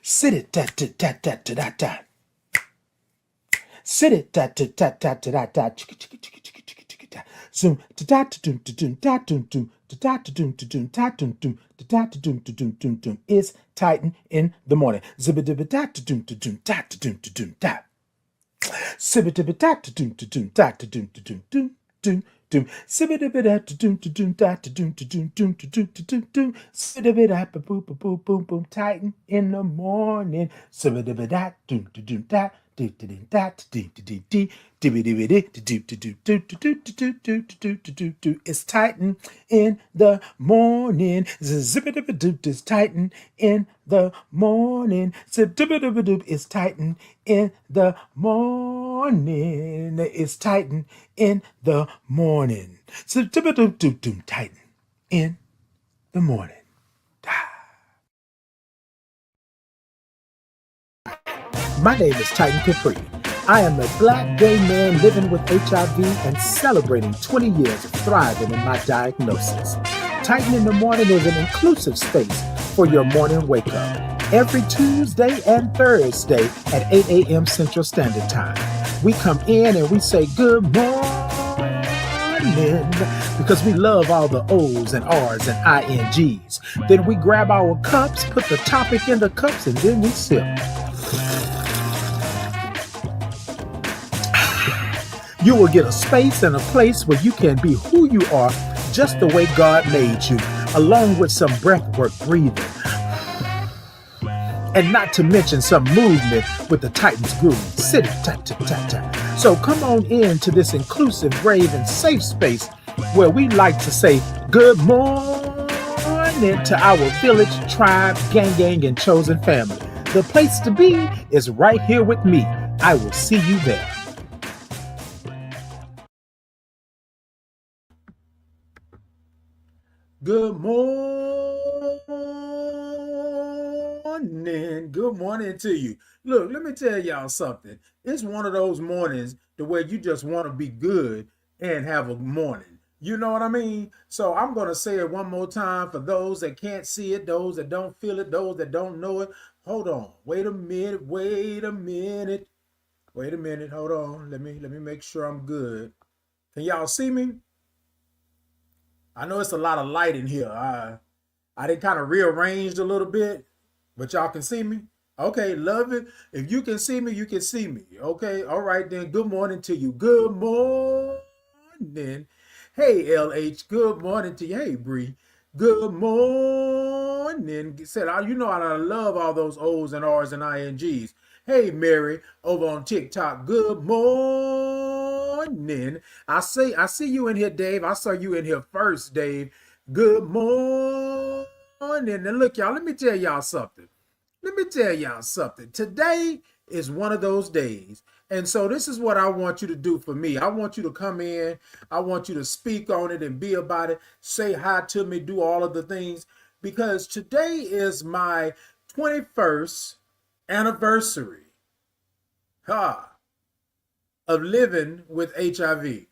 Sit it, da da da da da da da. Sit it, da da da da da da da. Chicka chicka chicka chicka chicka chicka da. Zoom da da da doom da doom da doom doom da da da doom da doom da doom doom da da da doom da doom doom doom. It's Titan in the morning. Zibba dibba da da doom da doom da da doom da doom da. Sibba dibba da da doom da doom da da doom da doom doom doom. Doom, sibba dibba da doom da doom da da doom da doom doom da doom da doom doom. Sibba dibba da boom boom boom boom boom. Titan in the morning. Sibba dibba da doom da doom da. It's Titan in the morning. It's Titan in the morning. It's Titan in the morning. It's Titan in the morning. Titan in the morning. My name is Titan Capri. I am a black gay man living with HIV and celebrating 20 years of thriving in my diagnosis. Titan in the Morning is an inclusive space for your morning wake up. Every Tuesday and Thursday at 8 a.m. Central Standard Time. We come in and we say good morning because we love all the O's and R's and INGs. Then we grab our cups, put the topic in the cups, and then we sip. You will get a space and a place where you can be who you are just the way God made you, along with some breathwork breathing. And not to mention some movement with the Titan's groove. Sit it, tap, tap, tap, tap. So come on in to this inclusive, brave, and safe space where we like to say good morning to our village, tribe, gang, and chosen family. The place to be is right here with me. I will see you there. Good morning. Good morning to you. Look, let me tell y'all something. It's one of those mornings the way you just want to be good and have a morning. You know what I mean? So I'm going to say it one more time for those that can't see it, those that don't feel it, those that don't know it. Hold on. Wait a minute. Wait a minute. Wait a minute. Hold on. Let me make sure I'm good. Can y'all see me? I know it's a lot of light in here. I did kind of rearranged a little bit, but y'all can see me. Okay, love it. If you can see me, you can see me. Okay, all right then. Good morning to you. Good morning. Hey, LH. Good morning to you. Hey, Bree. Good morning. Said, you know I love all those O's and R's and INGs. Hey, Mary, over on TikTok. Good morning. I see you in here, Dave. I saw you in here first, Dave. Good morning. And look, y'all, let me tell y'all something. Today is one of those days. And so this is what I want you to do for me. I want you to come in. I want you to speak on it and be about it. Say hi to me. Do all of the things. Because today is my 21st anniversary of living with HIV.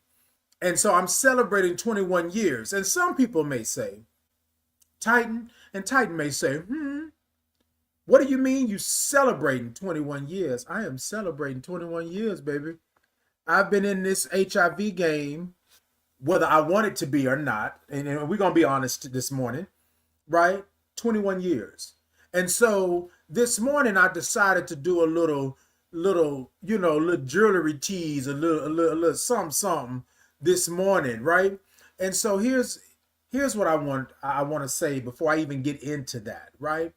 And so I'm celebrating 21 years. And some people may say, Titan may say, what do you mean you celebrating 21 years? I am celebrating 21 years, baby. I've been in this HIV game, whether I want it to be or not. And we're going to be honest this morning, right? 21 years. And so this morning I decided to do a little jewelry tease, a little something this morning, right? And so here's what I want to say before I even get into that, right?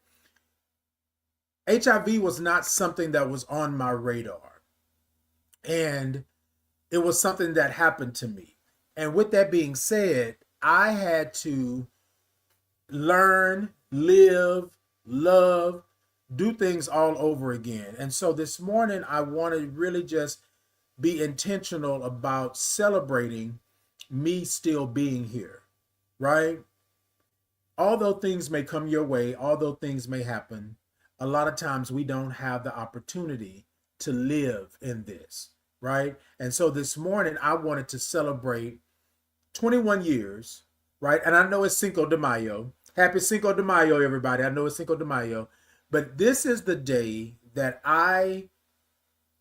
HIV was not something that was on my radar. And it was something that happened to me. And with that being said, I had to learn, live, love, do things all over again. And so this morning, I want to really just be intentional about celebrating me still being here, right? Although things may come your way, although things may happen, a lot of times we don't have the opportunity to live in this, right? And so this morning, I wanted to celebrate 21 years, right? And I know it's Cinco de Mayo. Happy Cinco de Mayo, everybody. I know it's Cinco de Mayo. But this is the day that I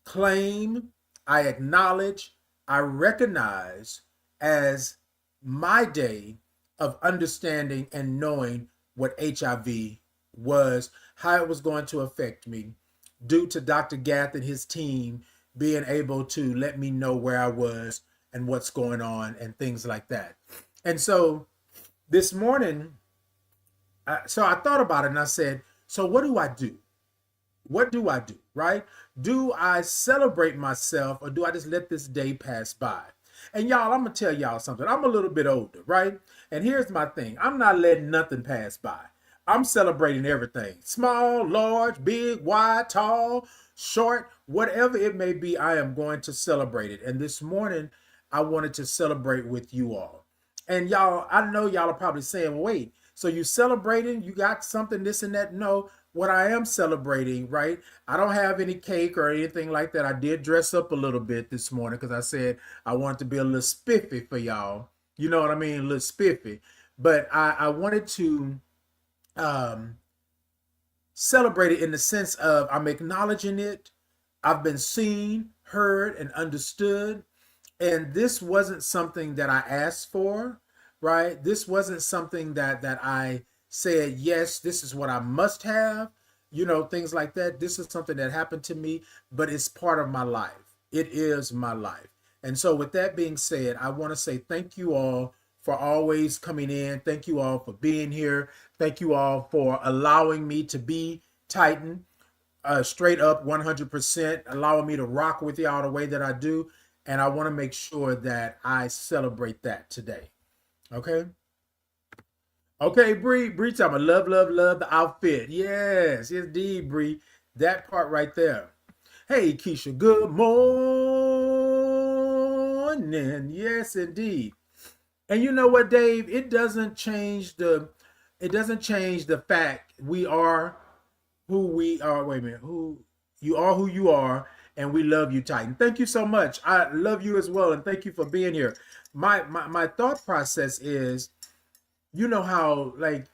claim, I acknowledge, I recognize as my day of understanding and knowing what HIV was, how it was going to affect me, due to Dr. Gath and his team being able to let me know where I was and what's going on and things like that. And so this morning, so I thought about it and I said, so what do I do? What do I do, right? Do I celebrate myself or do I just let this day pass by? And y'all, I'm going to tell y'all something. I'm a little bit older, right? And here's my thing. I'm not letting nothing pass by. I'm celebrating everything. Small, large, big, wide, tall, short, whatever it may be, I am going to celebrate it. And this morning, I wanted to celebrate with you all. And y'all, I know y'all are probably saying, wait, so you celebrating? You got something, this and that? No. What I am celebrating, right? I don't have any cake or anything like that. I did dress up a little bit this morning because I said I wanted to be a little spiffy for y'all. You know what I mean? A little spiffy. But I wanted to celebrate it in the sense of I'm acknowledging it. I've been seen, heard, and understood. And this wasn't something that I asked for, right? This wasn't something that I said, yes, this is what I must have, you know, things like that. This is something that happened to me, but it's part of my life. It is my life. And so with that being said, I want to say thank you all for always coming in. Thank you all for being here. Thank you all for allowing me to be Titan, straight up 100%, allowing me to rock with y'all the way that I do. And I want to make sure that I celebrate that today. Okay? Okay, Bree. Bree, time I love the outfit. Yes, indeed, Bree. That part right there. Hey, Keisha. Good morning. Yes, indeed. And you know what, Dave? It doesn't change the fact we are who we are. Wait a minute. Who you are, and we love you, Titan. Thank you so much. I love you as well, and thank you for being here. My thought process is, you know how like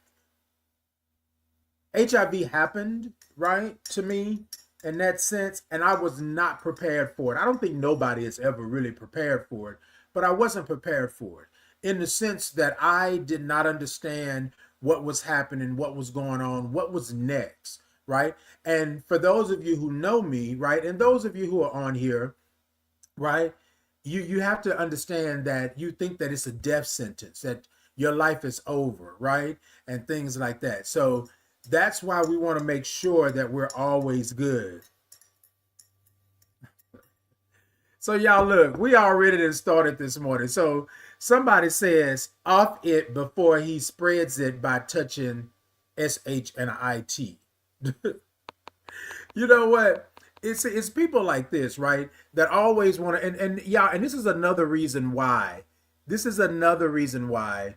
HIV happened, right, to me in that sense, and I was not prepared for it. I don't think nobody is ever really prepared for it, but I wasn't prepared for it in the sense that I did not understand what was happening, what was going on, what was next, right? And for those of you who know me, right, and those of you who are on here, right, you have to understand that you think that it's a death sentence, that your life is over, right? And things like that. So that's why we want to make sure that we're always good. So y'all look, we already done started this morning. So somebody says off it before he spreads it by touching SH and IT. You know what? It's people like this, right? That always want to, and yeah, and this is another reason why. This is another reason why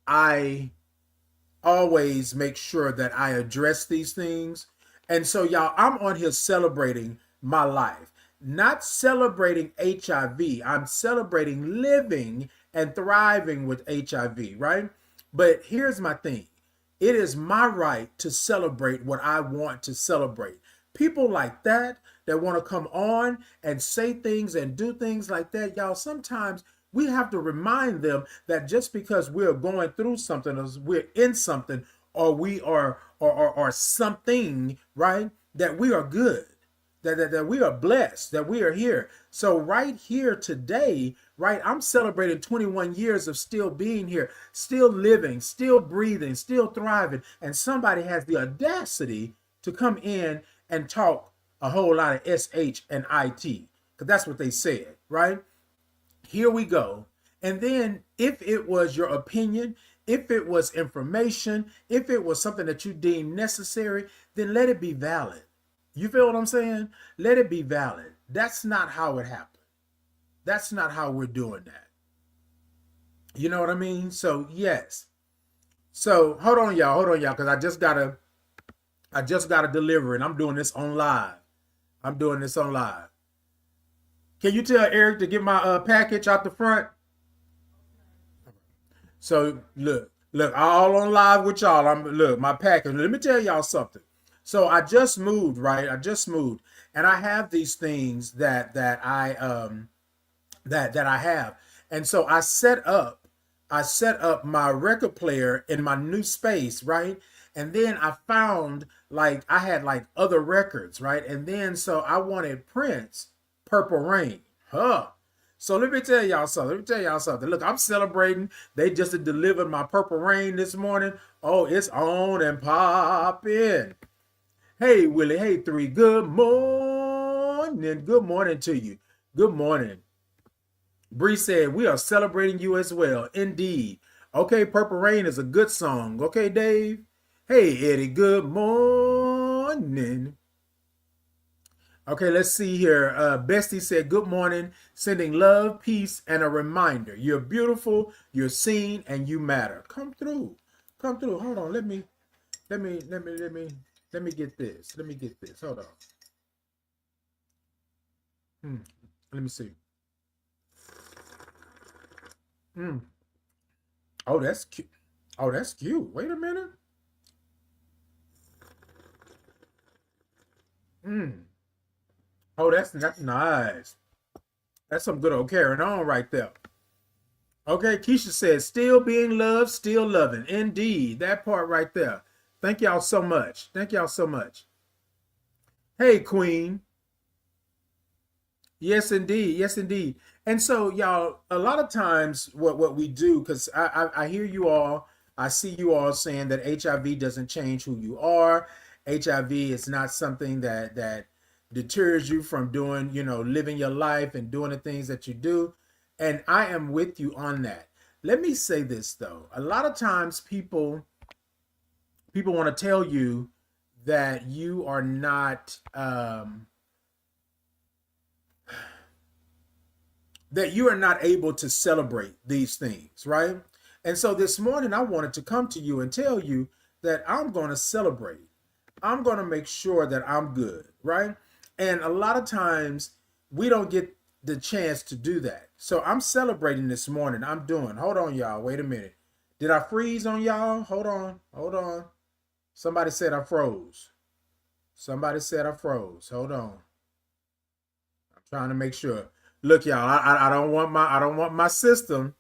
I always make sure that I address these things. And so y'all, I'm on here celebrating my life, not celebrating HIV. I'm celebrating living and thriving with HIV, right? But here's my thing. It is my right to celebrate what I want to celebrate. People like that want to come on and say things and do things like that, y'all, sometimes we have to remind them that just because we're going through something, or we're in something, or we are or something, right, that we are good, that we are blessed, that we are here. So right here today, right, I'm celebrating 21 years of still being here, still living, still breathing, still thriving, and somebody has the audacity to come in and talk a whole lot of SH and IT, because that's what they said, right? Here we go. And then if it was your opinion, if it was information, if it was something that you deem necessary, then let it be valid. You feel what I'm saying? Let it be valid. That's not how it happened. That's not how we're doing that. You know what I mean? So yes. So hold on, y'all, because I just gotta deliver it. I'm doing this on live. Can you tell Eric to get my package out the front? So look, all on live with y'all. Look, my package. Let me tell y'all something. So I just moved, right? I just moved, and I have these things that I have. And so I set up my record player in my new space, right? And then I found like I had like other records, right? And then so I wanted Prince Purple Rain. Huh. So let me tell y'all something. Let me tell y'all something. Look, I'm celebrating. They just delivered my Purple Rain this morning. Oh, it's on and popping. Hey, Willie. Hey, three. Good morning. Good morning to you. Good morning. Bree said, we are celebrating you as well. Indeed. Okay, Purple Rain is a good song. Okay, Dave. Hey, Eddie, good morning. Okay, let's see here. Bestie said, good morning, sending love, peace, and a reminder. You're beautiful, you're seen, and you matter. Come through. Come through. Hold on. Let me get this. Let me get this. Hold on. Let me see. Mm. Oh, that's cute. Oh, that's cute. Wait a minute. Mm. Oh, that's nice. That's some good old carrying on right there. Okay, Keisha says, still being loved, still loving. Indeed, that part right there. Thank y'all so much. Thank y'all so much. Hey, Queen. Yes, indeed. Yes, indeed. And so, y'all, a lot of times what we do, because I hear you all, I see you all saying that HIV doesn't change who you are. HIV is not something that deters you from doing, living your life and doing the things that you do. And I am with you on that. Let me say this though. A lot of times people want to tell you that you are not able to celebrate these things, right? And so this morning I wanted to come to you and tell you that I'm going to celebrate. I'm going to make sure that I'm good, right? And a lot of times we don't get the chance to do that. So I'm celebrating this morning. Hold on, y'all. Wait a minute. Did I freeze on y'all? Hold on. Hold on. Somebody said I froze. Somebody said I froze. Hold on. I'm trying to make sure. Look, y'all, I don't want my system.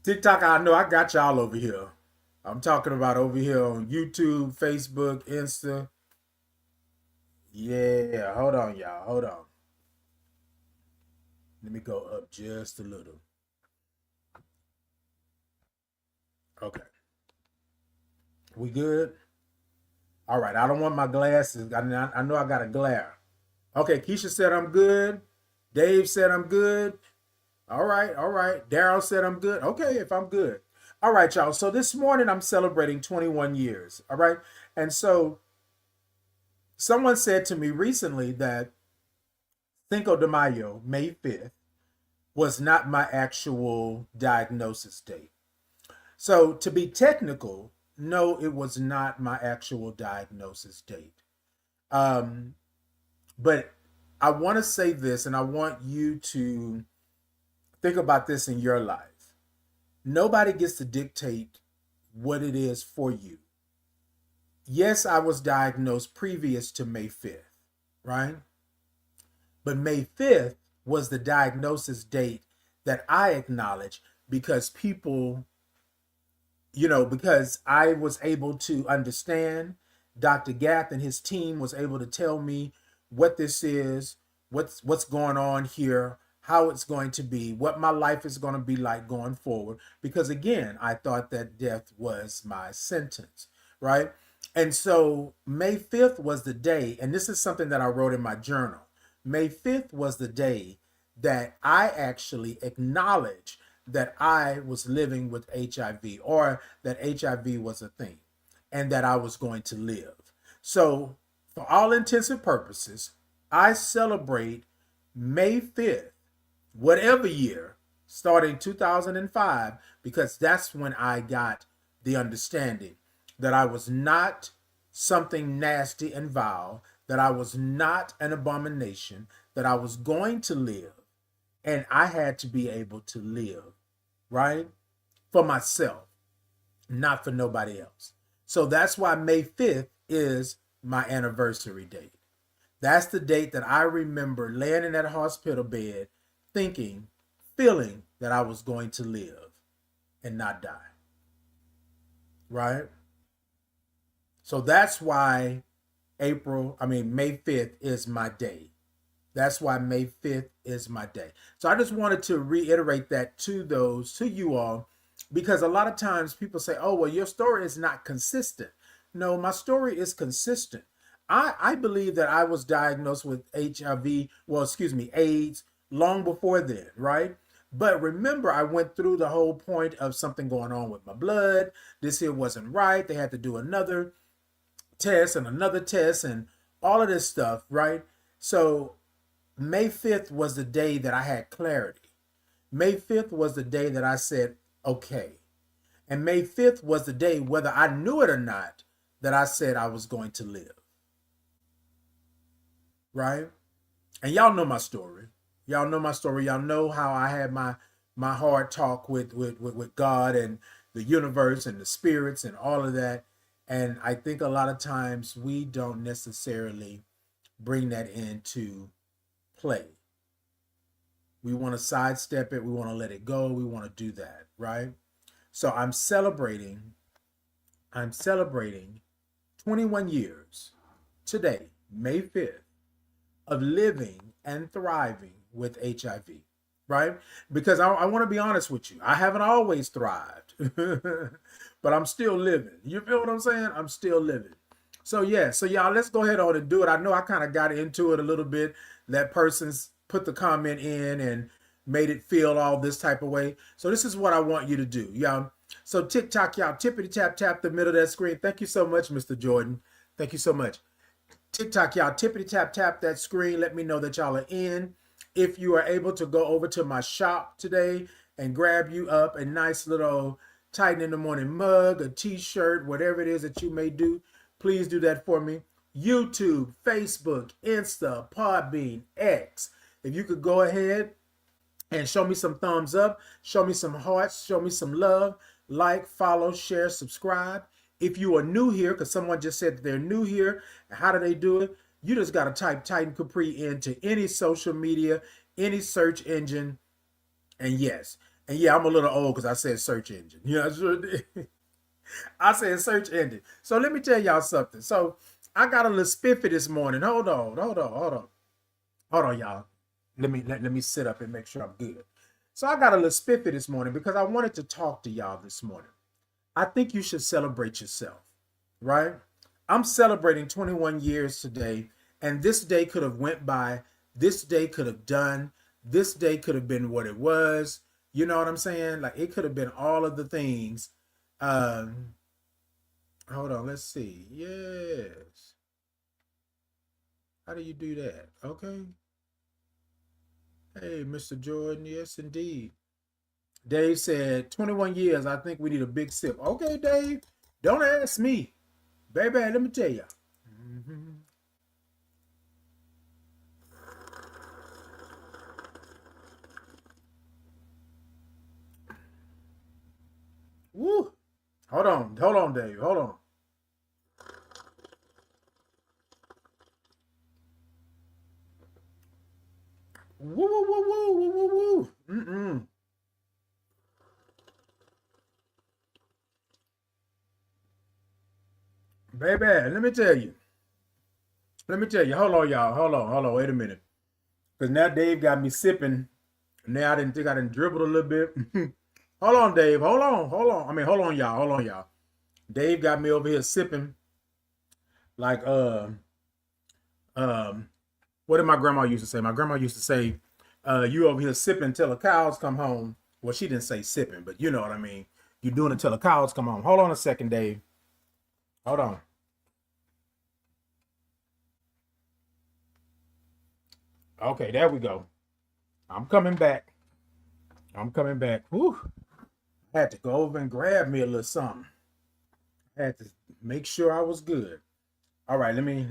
TikTok, I know I got y'all over here. I'm talking about over here on YouTube, Facebook, Insta. Yeah, hold on, y'all. Hold on. Let me go up just a little. Okay. We good? All right. I don't want my glasses. I know I got a glare. Okay. Keisha said I'm good. Dave said I'm good. All right. All right. Daryl said I'm good. Okay. If I'm good. All right, y'all. So this morning I'm celebrating 21 years. All right. And so someone said to me recently that Cinco de Mayo, May 5th, was not my actual diagnosis date. So to be technical, no, it was not my actual diagnosis date. Um, but I want to say this, and I want you to think about this in your life. Nobody gets to dictate what it is for you. Yes, I was diagnosed previous to May 5th, right? But May 5th was the diagnosis date that I acknowledge because people, because I was able to understand. Dr. Gath and his team was able to tell me what this is, what's going on here, how it's going to be, what my life is going to be like going forward. Because again, I thought that death was my sentence, right? And so May 5th was the day, and this is something that I wrote in my journal. May 5th was the day that I actually acknowledged that I was living with HIV, or that HIV was a thing and that I was going to live. So, for all intents and purposes, I celebrate May 5th, whatever year, starting 2005, because that's when I got the understanding that I was not something nasty and vile, that I was not an abomination, that I was going to live, and I had to be able to live, right? For myself, not for nobody else. So that's why May 5th is my anniversary date. That's the date that I remember laying in that hospital bed thinking, feeling that I was going to live and not die. Right? So that's why May 5th is my day. That's why May 5th is my day. So I just wanted to reiterate that to you all, because a lot of times people say, oh, well, your story is not consistent. No, my story is consistent. I believe that I was diagnosed with HIV, AIDS, long before then, right? But remember, I went through the whole point of something going on with my blood. This here wasn't right. They had to do another test and another test and all of this stuff, right? So May 5th was the day that I had clarity. May 5th was the day that I said, okay. And May 5th was the day, whether I knew it or not, that I said I was going to live. Right? And y'all know my story. Y'all know my story. Y'all know how I had my hard talk with God and the universe and the spirits and all of that. And I think a lot of times we don't necessarily bring that into play. We want to sidestep it. We want to let it go. We want to do that, right? So I'm celebrating 21 years today, May 5th, of living and thriving with HIV, right? Because I want to be honest with you. I haven't always thrived, but I'm still living. You feel what I'm saying? I'm still living. So yeah, so y'all, let's go ahead on and do it. I know I kind of got into it a little bit. That person's put the comment in and made it feel all this type of way. So this is what I want you to do, y'all. So TikTok, y'all, tippity tap tap the middle of that screen. Thank you so much, Mr. Jordan. Thank you so much. TikTok, y'all, tippity tap tap that screen. Let me know that y'all are in. If you are able to go over to my shop today and grab you up a nice little Titan in the Morning mug, a t-shirt, whatever it is that you may do, please do that for me. YouTube, Facebook, Insta, Podbean, X. If you could go ahead and show me some thumbs up, show me some hearts, show me some love, like, follow, share, subscribe. If you are new here, because someone just said that they're new here, how do they do it? You just got to type Titan Capri into any social media, any search engine, and yes. And yeah, I'm a little old because I said search engine. Yeah, I sure did. I said search engine. So let me tell y'all something. So I got a little spiffy this morning. Hold on, y'all. Let me sit up and make sure I'm good. So I got a little spiffy this morning because I wanted to talk to y'all this morning. I think you should celebrate yourself, right? I'm celebrating 21 years today, and this day could have went by. This day could have done. This day could have been what it was. You know what I'm saying? Like, it could have been all of the things. Hold on, let's see. Yes. How do you do that? Okay. Hey, Mr. Jordan. Yes, indeed. Dave said, 21 years, I think we need a big sip. Okay, Dave. Don't ask me. Baby, let me tell you. Mm-hmm. Woo. Hold on, Dave. Hold on. Woo, woo, woo, woo, woo, woo, woo. Mm-mm. Baby, let me tell you. Let me tell you. Hold on, y'all. Hold on. Wait a minute. Because now Dave got me sipping. Now I didn't think I didn't dribble a little bit. Hold on, Dave. Hold on. Hold on, y'all. Dave got me over here sipping like um what did my grandma used to say? My grandma used to say, you over here sipping till the cows come home. Well, she didn't say sipping, but you know what I mean. You're doing it till the cows come home. Hold on a second, Dave. Hold on. Okay, there we go. I'm coming back. Whew. I had to go over and grab me a little something. I had to make sure I was good. All right, let me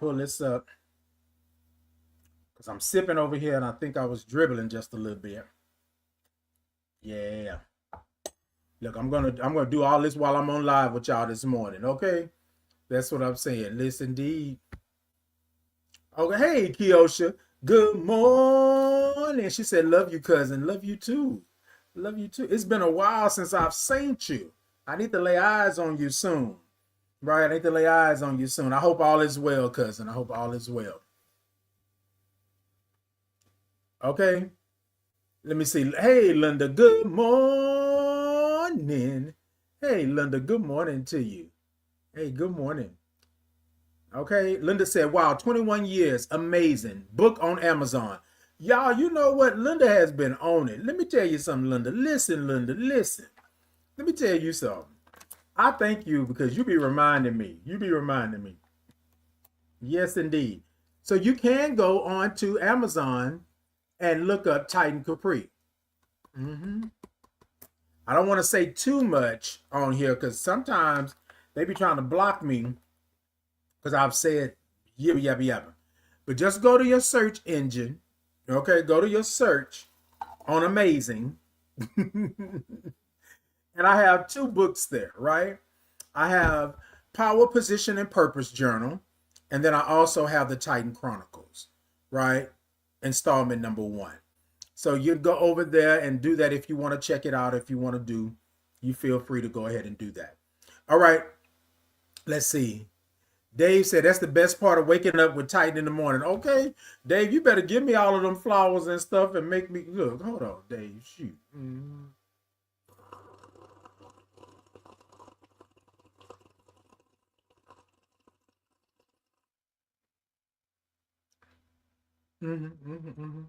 pull this up because I'm sipping over here and I think I was dribbling just a little bit. Yeah. Look, I'm gonna do all this while I'm on live with y'all this morning. Okay. That's what I'm saying. Listen, indeed. Okay, hey, Kiosha. Good morning. She said, love you, cousin. Love you too. Love you too. It's been a while since I've seen you. I need to lay eyes on you soon. Right? I need to lay eyes on you soon. I hope all is well, cousin. I hope all is well. Okay. Let me see. Hey, Linda. Good morning. Hey, Linda. Good morning to you. Hey, good morning. Okay. Linda said, wow, 21 years. Amazing. Book on Amazon. Y'all, you know what? Linda has been on it. Let me tell you something, Linda. Listen, Linda. Listen. Let me tell you something. I thank you because you be reminding me. You be reminding me. Yes, indeed. So you can go on to Amazon and look up Titan Capri. hmm I don't want to say too much on here because sometimes they be trying to block me because I've said yibba yabba yabba. But just go to your search engine. Okay, go to your search on Amazing. And I have two books there, right? I have Power, Position, and Purpose Journal. And then I also have the Titan Chronicles, right? Installment number one. So you go over there and do that if you want to check it out. If you want to do, you feel free to go ahead and do that. All right. Let's see. Dave said that's the best part of waking up with Titan in the morning. Okay, Dave, you better give me all of them flowers and stuff and make me look. Hold on, Dave. Shoot. Mm-hmm.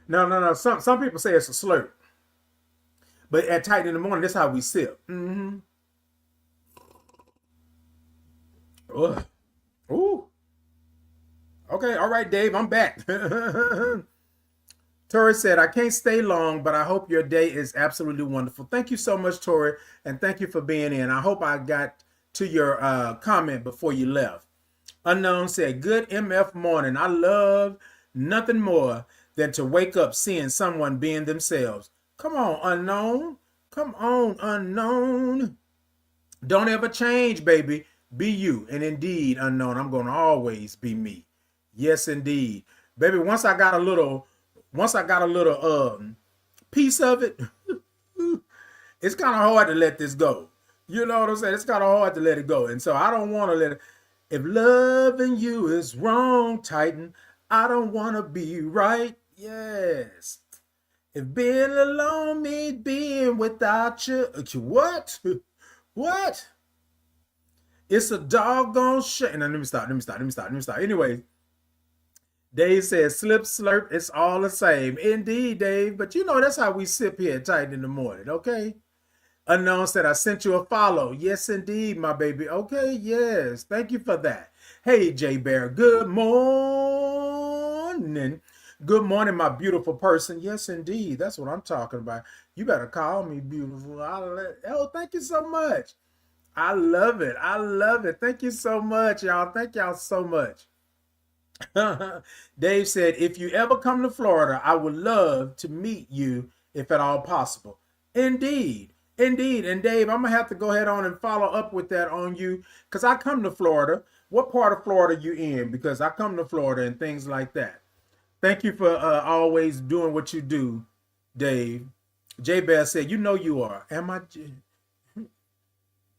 No, no, no. Some people say it's a slurp, but at Titan in the morning, that's how we sip. Ugh. Ooh. Okay. All right, Dave. I'm back. Tori said, I can't stay long, but I hope your day is absolutely wonderful. Thank you so much, Tori, and thank you for being in. I hope I got to your comment before you left. Unknown said, good MF morning. I love nothing more than to wake up seeing someone being themselves. Come on, Unknown. Come on, Unknown. Don't ever change, baby. Be you. And indeed, Unknown, I'm going to always be me. Yes, indeed. Baby, once I got a little piece of it, it's kind of hard to let this go. You know what I'm saying? It's kind of hard to let it go. And so I don't want to let it. If loving you is wrong, Titan, I don't want to be right. Yes. If being alone means being without you, what? What? It's a doggone shit. Now, let me stop. Anyway, Dave says, slip, slurp, it's all the same. Indeed, Dave. But you know, that's how we sip here at Titan in the morning, okay? Unknown said, I sent you a follow. Yes, indeed, my baby. Okay, yes. Thank you for that. Hey, J Bear. Good morning. Good morning, my beautiful person. Yes, indeed. That's what I'm talking about. You better call me beautiful. Oh, thank you so much. I love it. I love it. Thank you so much, y'all. Thank y'all so much. Dave said, if you ever come to Florida, I would love to meet you if at all possible. Indeed. Indeed. And Dave, I'm going to have to go ahead on and follow up with that on you because I come to Florida. What part of Florida you in? Because I come to Florida and things like that. Thank you for always doing what you do, Dave. J Bear said, you know you are. Am I?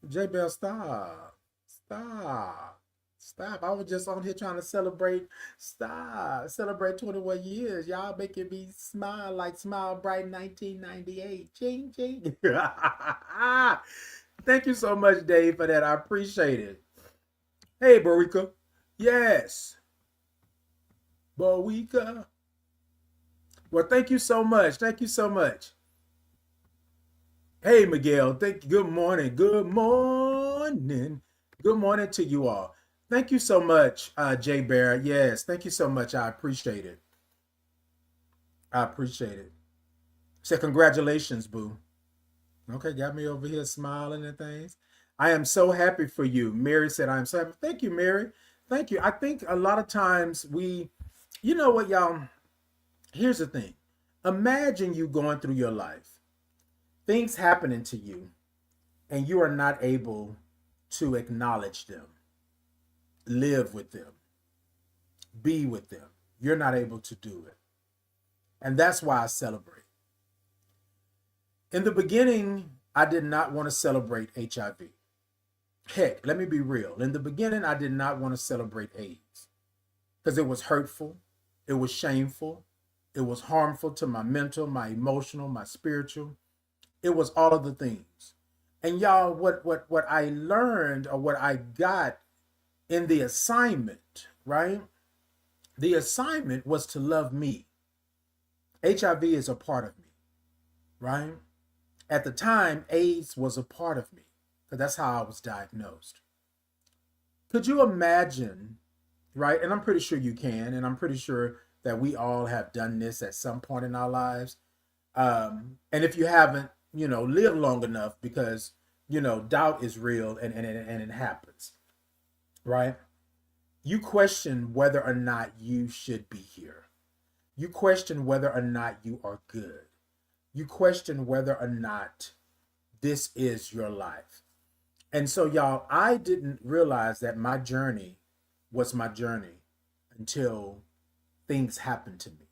J Bell, stop. Stop. Stop. I was just on here trying to celebrate. Stop. Celebrate 21 years. Y'all making me smile like Smile Bright 1998. Ching, ching. Thank you so much, Dave, for that. I appreciate it. Hey, Barika. Yes. Barika. Well, thank you so much. Thank you so much. Hey, Miguel. Thank you. Good morning. Good morning. Good morning to you all. Thank you so much, Jay Bear. Yes, thank you so much. I appreciate it. I appreciate it. Say congratulations, boo. Okay, got me over here smiling and things. I am so happy for you. Mary said, I am so happy. Thank you, Mary. Thank you. I think a lot of times you know what, y'all? Here's the thing. Imagine you going through your life, things happening to you, and you are not able to acknowledge them, live with them, be with them. You're not able to do it. And that's why I celebrate. In the beginning, I did not want to celebrate HIV. Heck, let me be real. In the beginning, I did not want to celebrate AIDS because it was hurtful, it was shameful, it was harmful to my mental, my emotional, my spiritual. It was all of the things. And y'all, what I learned, or what I got in the assignment, right? The assignment was to love me. HIV is a part of me, right? At the time, AIDS was a part of me because that's how I was diagnosed. Could you imagine, right? And I'm pretty sure you can, and I'm pretty sure that we all have done this at some point in our lives. And if you haven't, live long enough, because, doubt is real, and it happens, right? You question whether or not you should be here. You question whether or not you are good. You question whether or not this is your life. And so, y'all, I didn't realize that my journey was my journey until things happened to me,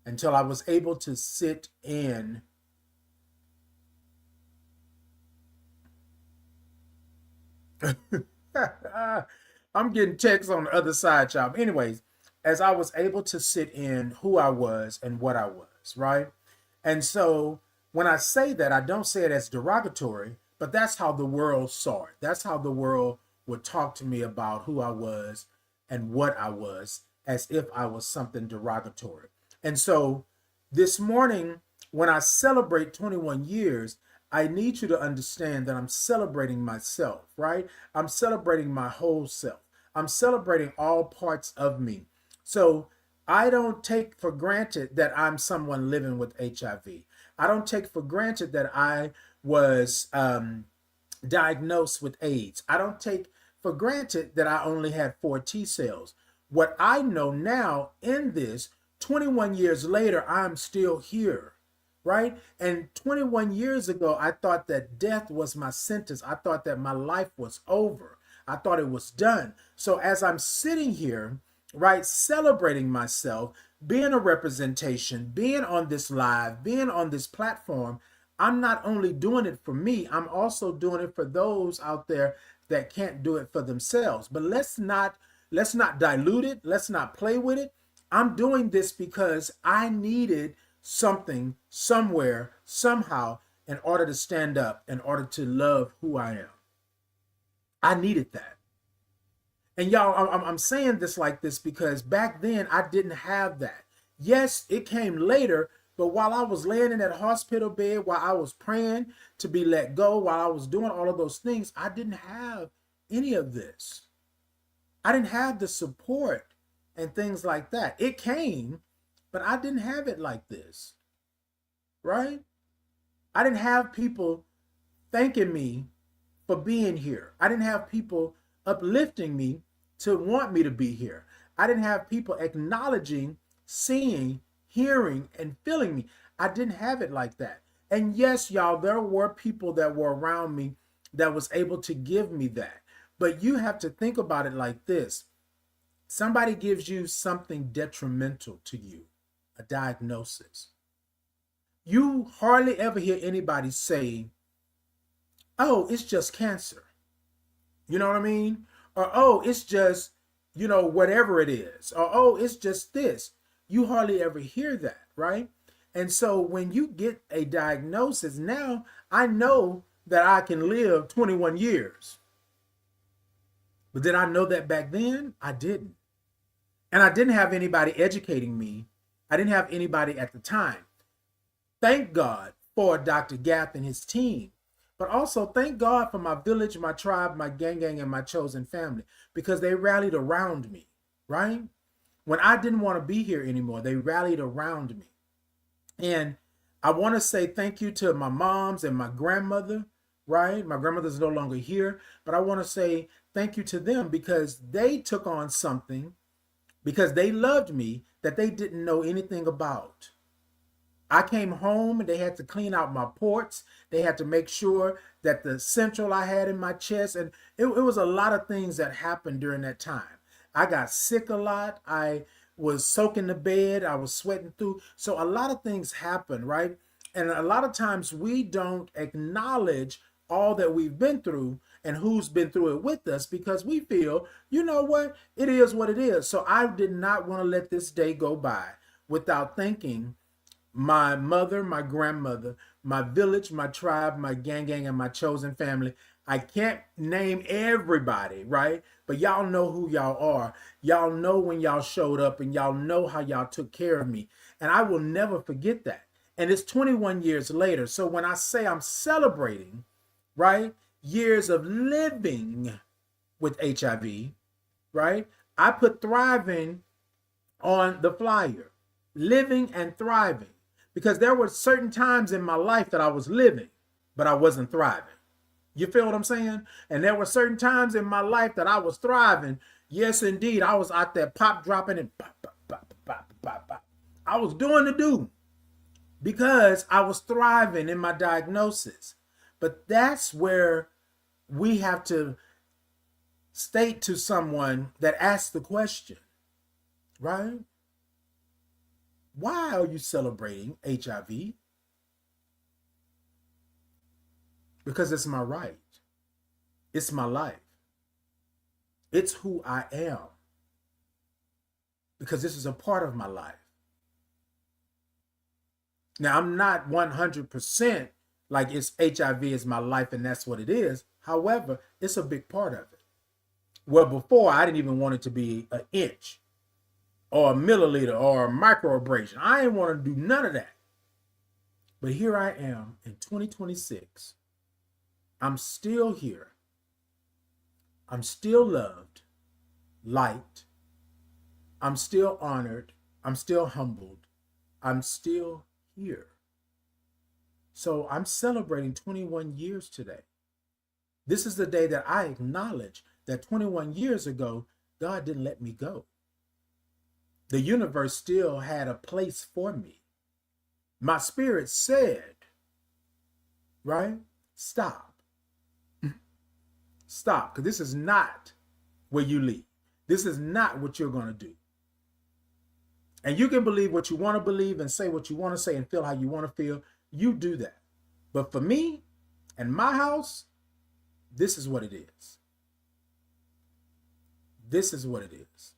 until I was able to sit in I'm getting texts on the other side, y'all. Anyways, as I was able to sit in who I was and what I was, right? And so when I say that, I don't say it as derogatory, but that's how the world saw it. That's how the world would talk to me about who I was and what I was, as if I was something derogatory. And so this morning, when I celebrate 21 years, I need you to understand that I'm celebrating myself, right? I'm celebrating my whole self. I'm celebrating all parts of me. So I don't take for granted that I'm someone living with HIV. I don't take for granted that I was diagnosed with AIDS. I don't take for granted that I only had 4 T cells. What I know now in this, 21 years later, I'm still here, right? And 21 years ago, I thought that death was my sentence. I thought that my life was over. I thought it was done. So as I'm sitting here, right, celebrating myself, being a representation, being on this live, being on this platform, I'm not only doing it for me, I'm also doing it for those out there that can't do it for themselves. But let's not dilute it. Let's not play with it. I'm doing this because I needed something, somewhere, somehow, in order to stand up, in order to love who I am. I needed that. And y'all, I'm saying this like this because back then I didn't have that. Yes, it came later, but while I was laying in that hospital bed, while I was praying to be let go, while I was doing all of those things, I didn't have any of this. I didn't have the support and things like that. It came, but I didn't have it like this, right? I didn't have people thanking me for being here. I didn't have people uplifting me to want me to be here. I didn't have people acknowledging, seeing, hearing, and feeling me. I didn't have it like that. And yes, y'all, there were people that were around me that was able to give me that. But you have to think about it like this. Somebody gives you something detrimental to you, a diagnosis. You hardly ever hear anybody say, oh, it's just cancer. You know what I mean? Or, oh, it's just, whatever it is. Or, oh, it's just this. You hardly ever hear that, right? And so when you get a diagnosis, now I know that I can live 21 years. But did I know that back then? I didn't. And I didn't have anybody educating me. I didn't have anybody at the time. Thank God for Dr. Gath and his team. But also thank God for my village, my tribe, my gang, and my chosen family, because they rallied around me, right? When I didn't want to be here anymore, they rallied around me. And I want to say thank you to my moms and my grandmother, right? My grandmother's no longer here, but I want to say thank you to them because they took on something, because they loved me, that they didn't know anything about. I came home and they had to clean out my ports. They had to make sure that the central I had in my chest, and it was a lot of things that happened during that time. I got sick a lot. I was soaking the bed. I was sweating through. So a lot of things happened, right? And a lot of times we don't acknowledge all that we've been through and who's been through it with us because we feel, you know what, it is what it is. So I did not want to let this day go by without thanking my mother, my grandmother, my village, my tribe, my gang, and my chosen family. I can't name everybody, right? But y'all know who y'all are. Y'all know when y'all showed up and y'all know how y'all took care of me. And I will never forget that. And it's 21 years later. So when I say I'm celebrating, right, years of living with HIV, right, I put thriving on the flyer, living and thriving, because there were certain times in my life that I was living, but I wasn't thriving. You feel what I'm saying? And there were certain times in my life that I was thriving. Yes, indeed. I was out there pop dropping and pop, pop, pop, pop, pop, pop. I was doing the do because I was thriving in my diagnosis. But that's where we have to state to someone that asks the question, right? Why are you celebrating HIV? Because it's my right. It's my life. It's who I am. Because this is a part of my life. Now, I'm not 100% like it's HIV is my life and that's what it is. However, it's a big part of it. Well, before I didn't even want it to be an inch or a milliliter or a microabrasion. I didn't want to do none of that. But here I am in 2026. I'm still here. I'm still loved, liked. I'm still honored. I'm still humbled. I'm still here. So I'm celebrating 21 years today. This is the day that I acknowledge that 21 years ago, God didn't let me go. The universe still had a place for me. My spirit said, right? Stop. Stop, because this is not where you lead. This is not what you're going to do. And you can believe what you want to believe and say what you want to say and feel how you want to feel. You do that. But for me and my house, this is what it is. This is what it is.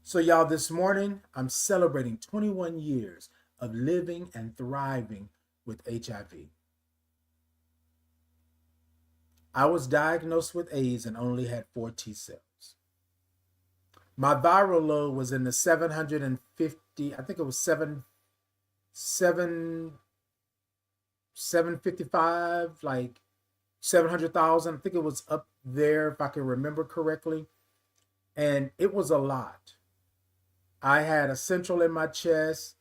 So y'all, this morning, I'm celebrating 21 years of living and thriving with HIV. I was diagnosed with AIDS and only had 4 T cells. My viral load was in the 750, I think it was 755, like 700,000. I think it was up there if I can remember correctly. And it was a lot. I had a central in my chest.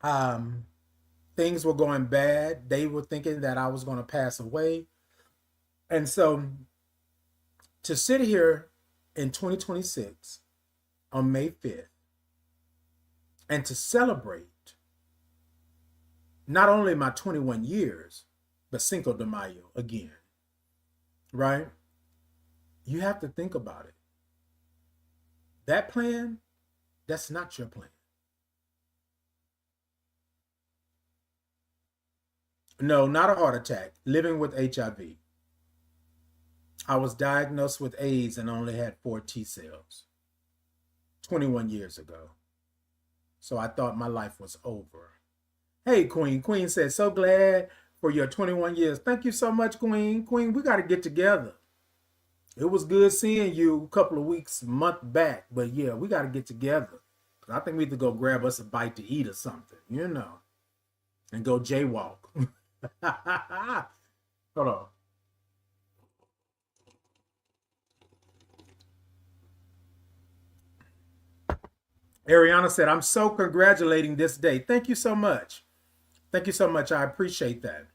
Things were going bad. They were thinking that I was going to pass away. And so to sit here in 2026 on May 5th and to celebrate not only my 21 years, but Cinco de Mayo again, right? You have to think about it. That plan, that's not your plan. No, not a heart attack, living with HIV. I was diagnosed with AIDS and only had 4 T cells 21 years ago. So I thought my life was over. Hey, Queen. Queen said, so glad for your 21 years. Thank you so much, Queen. Queen, we got to get together. It was good seeing you a couple of weeks, month back. But yeah, we got to get together. I think we need to go grab us a bite to eat or something, you know, and go jaywalk. Hold on. Ariana said, I'm so congratulating this day. Thank you so much. Thank you so much. I appreciate that.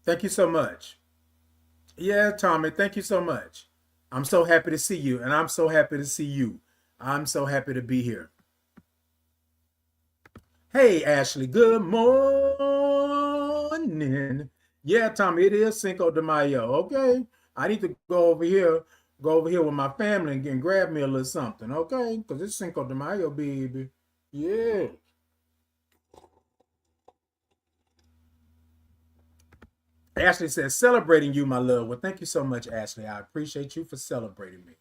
Thank you so much. Yeah, Tommy, thank you so much. I'm so happy to see you, and I'm so happy to see you. I'm so happy to be here. Hey, Ashley, good morning. Yeah, Tommy, it is Cinco de Mayo. Okay. I need to go over here with my family and grab me a little something, okay? Because it's Cinco de Mayo, baby. Yeah. Ashley says, celebrating you, my love. Well, thank you so much, Ashley. I appreciate you for celebrating me.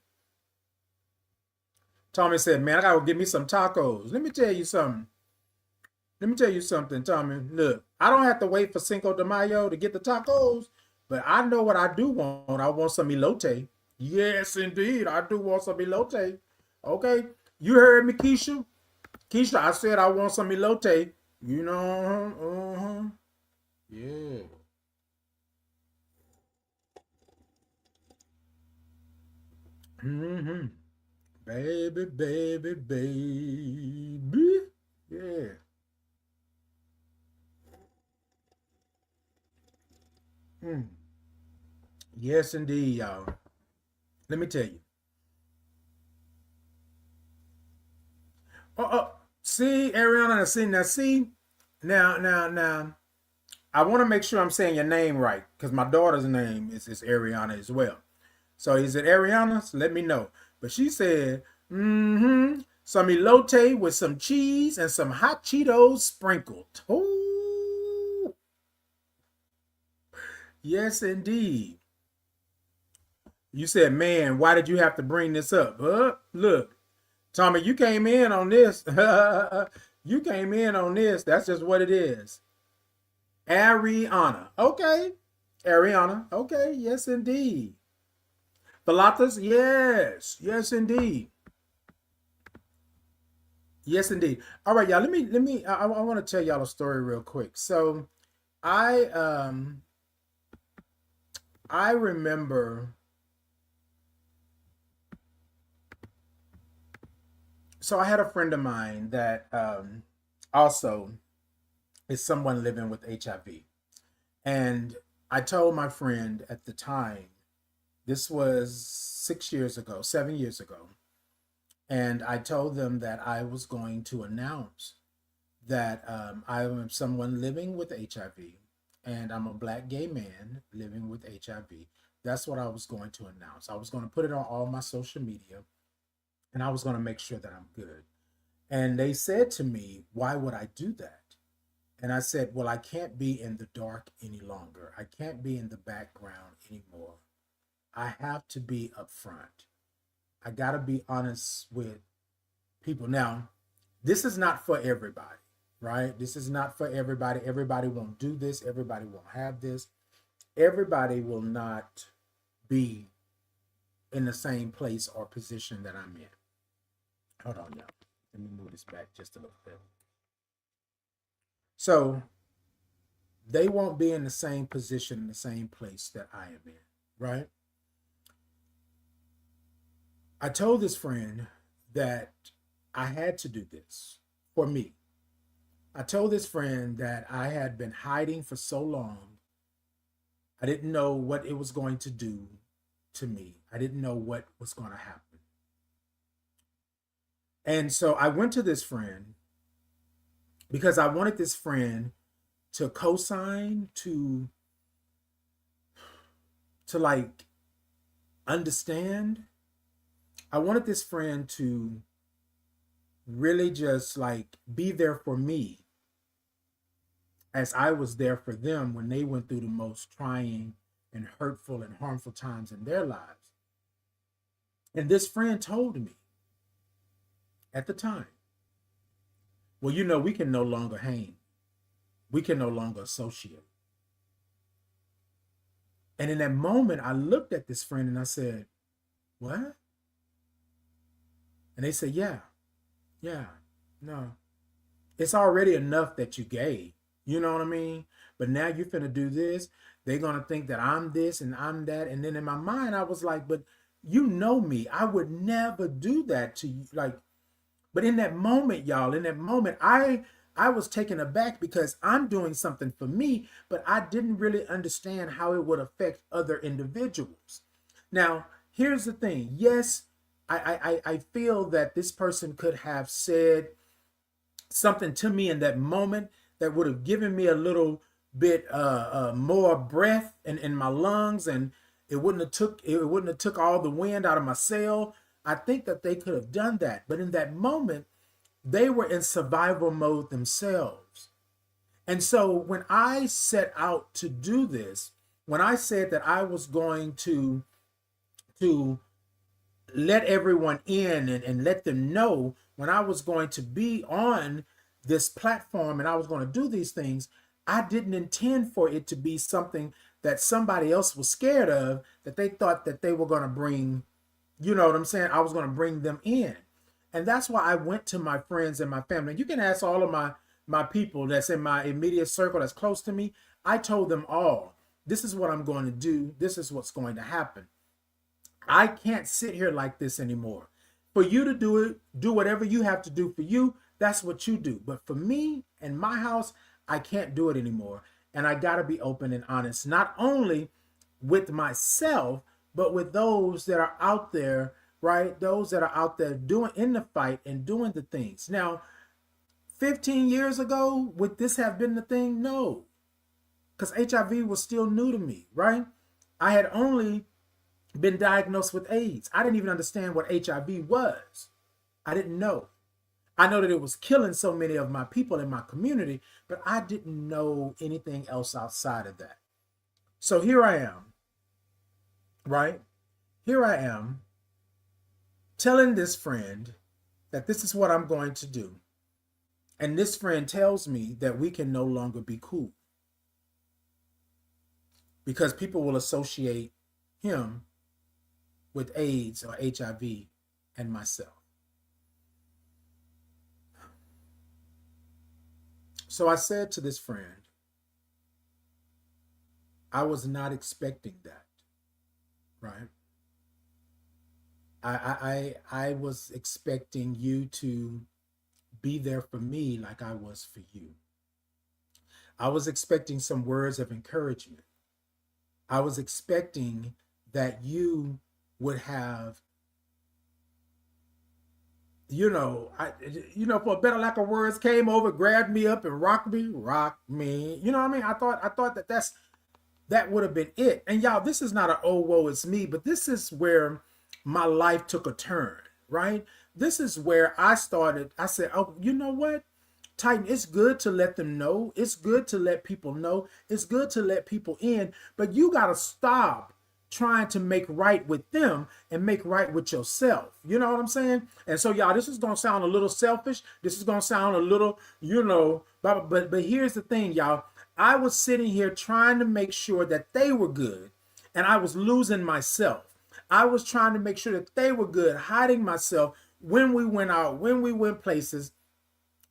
Tommy said, man, I gotta go get me some tacos. Let me tell you something. Let me tell you something, Tommy. Look, I don't have to wait for Cinco de Mayo to get the tacos, but I know what I do want. I want some elote. Yes, indeed. I do want some elote. Okay. You heard me, Keisha? Keisha, I said I want some elote. You know, yeah. Mm-hmm. Baby, baby, baby. Yeah. Mm. Yes, indeed, y'all. Let me tell you. See, Ariana, see, now. I want to make sure I'm saying your name right because my daughter's name is Ariana as well. So is it Ariana? So let me know. But she said, some elote with some cheese and some hot Cheetos sprinkled. Oh, yes, indeed. You said, man, why did you have to bring this up? Look, Tommy, you came in on this. You came in on this. That's just what it is. Ariana. Okay. Ariana. Okay. Yes, indeed. Pilates. Yes. Yes, indeed. Yes, indeed. All right, y'all. I want to tell y'all a story real quick. So I um I remember so I had a friend of mine that also is someone living with HIV. And I told my friend at the time, this was 6 years ago, 7 years ago, and I told them that I was going to announce that I am someone living with HIV and I'm a black gay man living with HIV. That's what I was going to announce. I was going to put it on all my social media and I was going to make sure that I'm good. And they said to me, why would I do that? And I said, well, I can't be in the dark any longer. I can't be in the background anymore. I have to be upfront. I got to be honest with people. Now, this is not for everybody, right? This is not for everybody. Everybody won't do this. Everybody won't have this. Everybody will not be in the same place or position that I'm in. Hold on, y'all. Let me move this back just a little bit. So they won't be in the same position, in the same place that I am in, right? I told this friend that I had to do this for me. I told this friend that I had been hiding for so long. I didn't know what it was going to do to me. I didn't know what was going to happen. And so I went to this friend because I wanted this friend to co-sign to like understand. I wanted this friend to really just like be there for me as I was there for them when they went through the most trying and hurtful and harmful times in their lives. And this friend told me at the time, well, you know, we can no longer hang. We can no longer associate. And in that moment, I looked at this friend and I said, what? And they said, yeah, no. It's already enough that you gave. You know what I mean? But now you're finna do this. They're gonna think that I'm this and I'm that. And then in my mind, I was like, but you know me. I would never do that to you. Like, but in that moment, y'all, in that moment, I was taken aback because I'm doing something for me, but I didn't really understand how it would affect other individuals. Now, here's the thing. Yes, I feel that this person could have said something to me in that moment that would have given me a little bit more breath in my lungs, and it wouldn't have took all the wind out of my sail. I think that they could have done that, but in that moment they were in survival mode themselves. And so when I set out to do this, when I said that I was going to let everyone in and let them know when I was going to be on this platform and I was going to do these things, I didn't intend for it to be something that somebody else was scared of, that they thought that they were going to bring, you know what I'm saying? I was going to bring them in. And that's why I went to my friends and my family. You can ask all of my people that's in my immediate circle that's close to me. I told them all, this is what I'm going to do. This is what's going to happen. I can't sit here like this anymore. For you to do it, do whatever you have to do for you, that's what you do. But for me and my house, I can't do it anymore. And I got to be open and honest, not only with myself, but with those that are out there, right? Those that are out there doing in the fight and doing the things. Now, 15 years ago, would this have been the thing? No, because HIV was still new to me, right? I had only been diagnosed with AIDS. I didn't even understand what HIV was. I didn't know. I know that it was killing so many of my people in my community, but I didn't know anything else outside of that. So here I am, right? Here I am telling this friend that this is what I'm going to do. And this friend tells me that we can no longer be cool because people will associate him with AIDS or HIV and myself. So I said to this friend, I was not expecting that, right? I was expecting you to be there for me like I was for you. I was expecting some words of encouragement. I was expecting that you would have, for a better lack of words, came over, grabbed me up and rocked me. You know what I mean? I thought that would have been it. And y'all, this is not an oh woe it's me, but this is where my life took a turn, right? This is where I said, oh, you know what? Titan, it's good to let them know. It's good to let people know. It's good to let people in, but you got to stop trying to make right with them and make right with yourself. You know what I'm saying? And so, y'all, this is going to sound a little selfish. This is going to sound a little, but here's the thing, y'all. I was sitting here trying to make sure that they were good, and I was losing myself. I was trying to make sure that they were good, hiding myself when we went out, when we went places.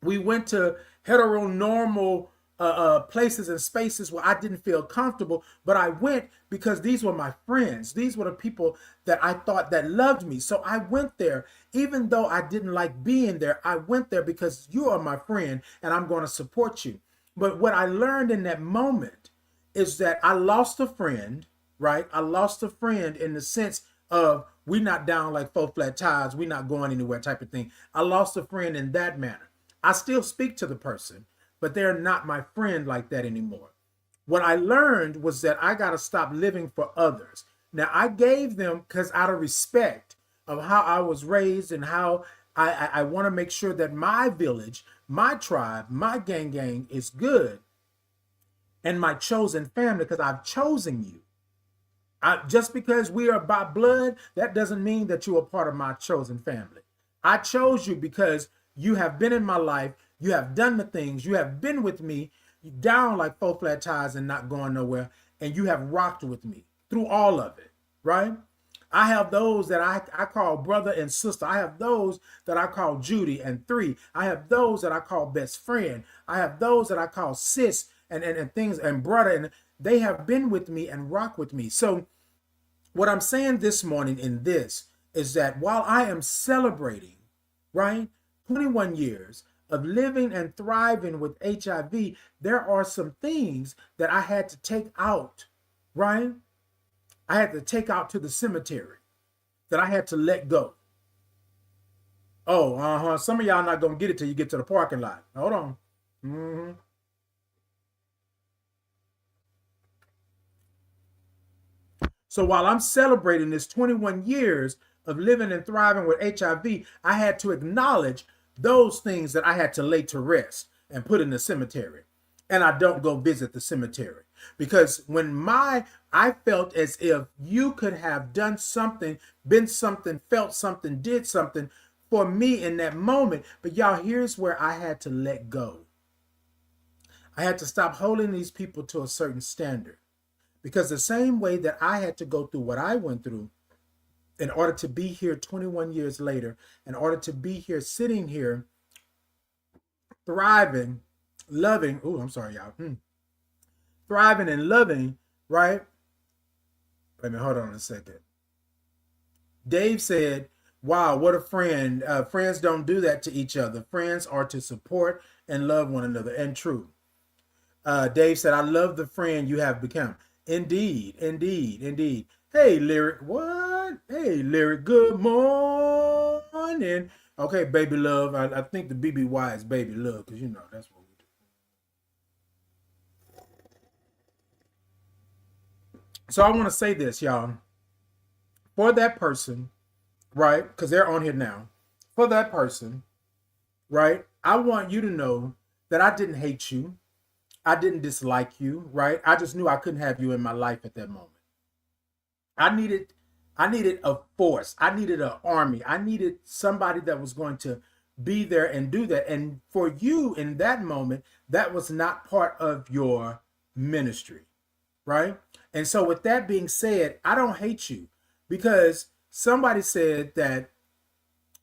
We went to heteronormal places and spaces where I didn't feel comfortable, but I went because these were my friends. These were the people that I thought that loved me. So I went there, even though I didn't like being there. I went there because you are my friend and I'm going to support you. But what I learned in that moment is that I lost a friend, right? I lost a friend in the sense of we not down like four flat tires, we not going anywhere type of thing. I lost a friend in that manner. I still speak to the person, but they're not my friend like that anymore. What I learned was that I got to stop living for others. Now, I gave them, because out of respect of how I was raised and how I want to make sure that my village, my tribe, my gang is good, and my chosen family, because I've chosen you. Just because we are by blood, that doesn't mean that you are part of my chosen family. I chose you because you have been in my life. You have done the things. You have been with me down like four flat tires and not going nowhere. And you have rocked with me through all of it, right? I have those that I call brother and sister. I have those that I call Judy and three. I have those that I call best friend. I have those that I call sis and things and brother. And they have been with me and rock with me. So what I'm saying this morning in this is that while I am celebrating, right, 21 years of living and thriving with HIV, there are some things that I had to take out, right? I had to take out to the cemetery, that I had to let go. Oh, some of y'all not gonna get it till you get to the parking lot. Hold on. Hmm. So while I'm celebrating this 21 years of living and thriving with HIV, I had to acknowledge those things that I had to lay to rest and put in the cemetery. And I don't go visit the cemetery because I felt as if you could have done something, been something, felt something, did something for me in that moment. But y'all, here's where I had to let go. I had to stop holding these people to a certain standard. Because the same way that I had to go through what I went through in order to be here 21 years later, in order to be here, sitting here, thriving, loving. Oh, I'm sorry, y'all. Thriving and loving, right? Wait a minute, hold on a second. Dave said, wow, what a friend. Friends don't do that to each other. Friends are to support and love one another. And true. Dave said, I love the friend you have become. Indeed, indeed, indeed. Hey, Lyric, what? Hey, Lyric, good morning. Okay, baby love. I think the BBY is baby love because, you know, that's what we do. So I want to say this, y'all. For that person, right, because they're on here now. For that person, right, I want you to know that I didn't hate you. I didn't dislike you, right? I just knew I couldn't have you in my life at that moment. I needed a force. I needed an army. I needed somebody that was going to be there and do that. And for you in that moment, that was not part of your ministry, right? And so with that being said, I don't hate you because somebody said that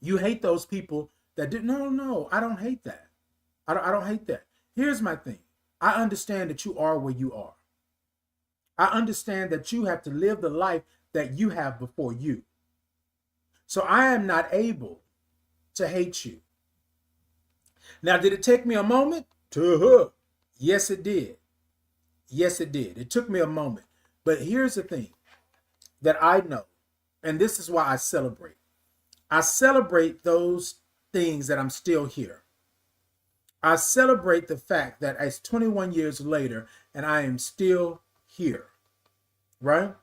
you hate those people that did. No, I don't hate that. I don't hate that. Here's my thing. I understand that you are where you are. I understand that you have to live the life that you have before you. So I am not able to hate you. Now, did it take me a moment? Yes, it did. Yes, it did. It took me a moment. But here's the thing that I know, and this is why I celebrate. I celebrate those things that I'm still here. I celebrate the fact that it's 21 years later and I am still here, right?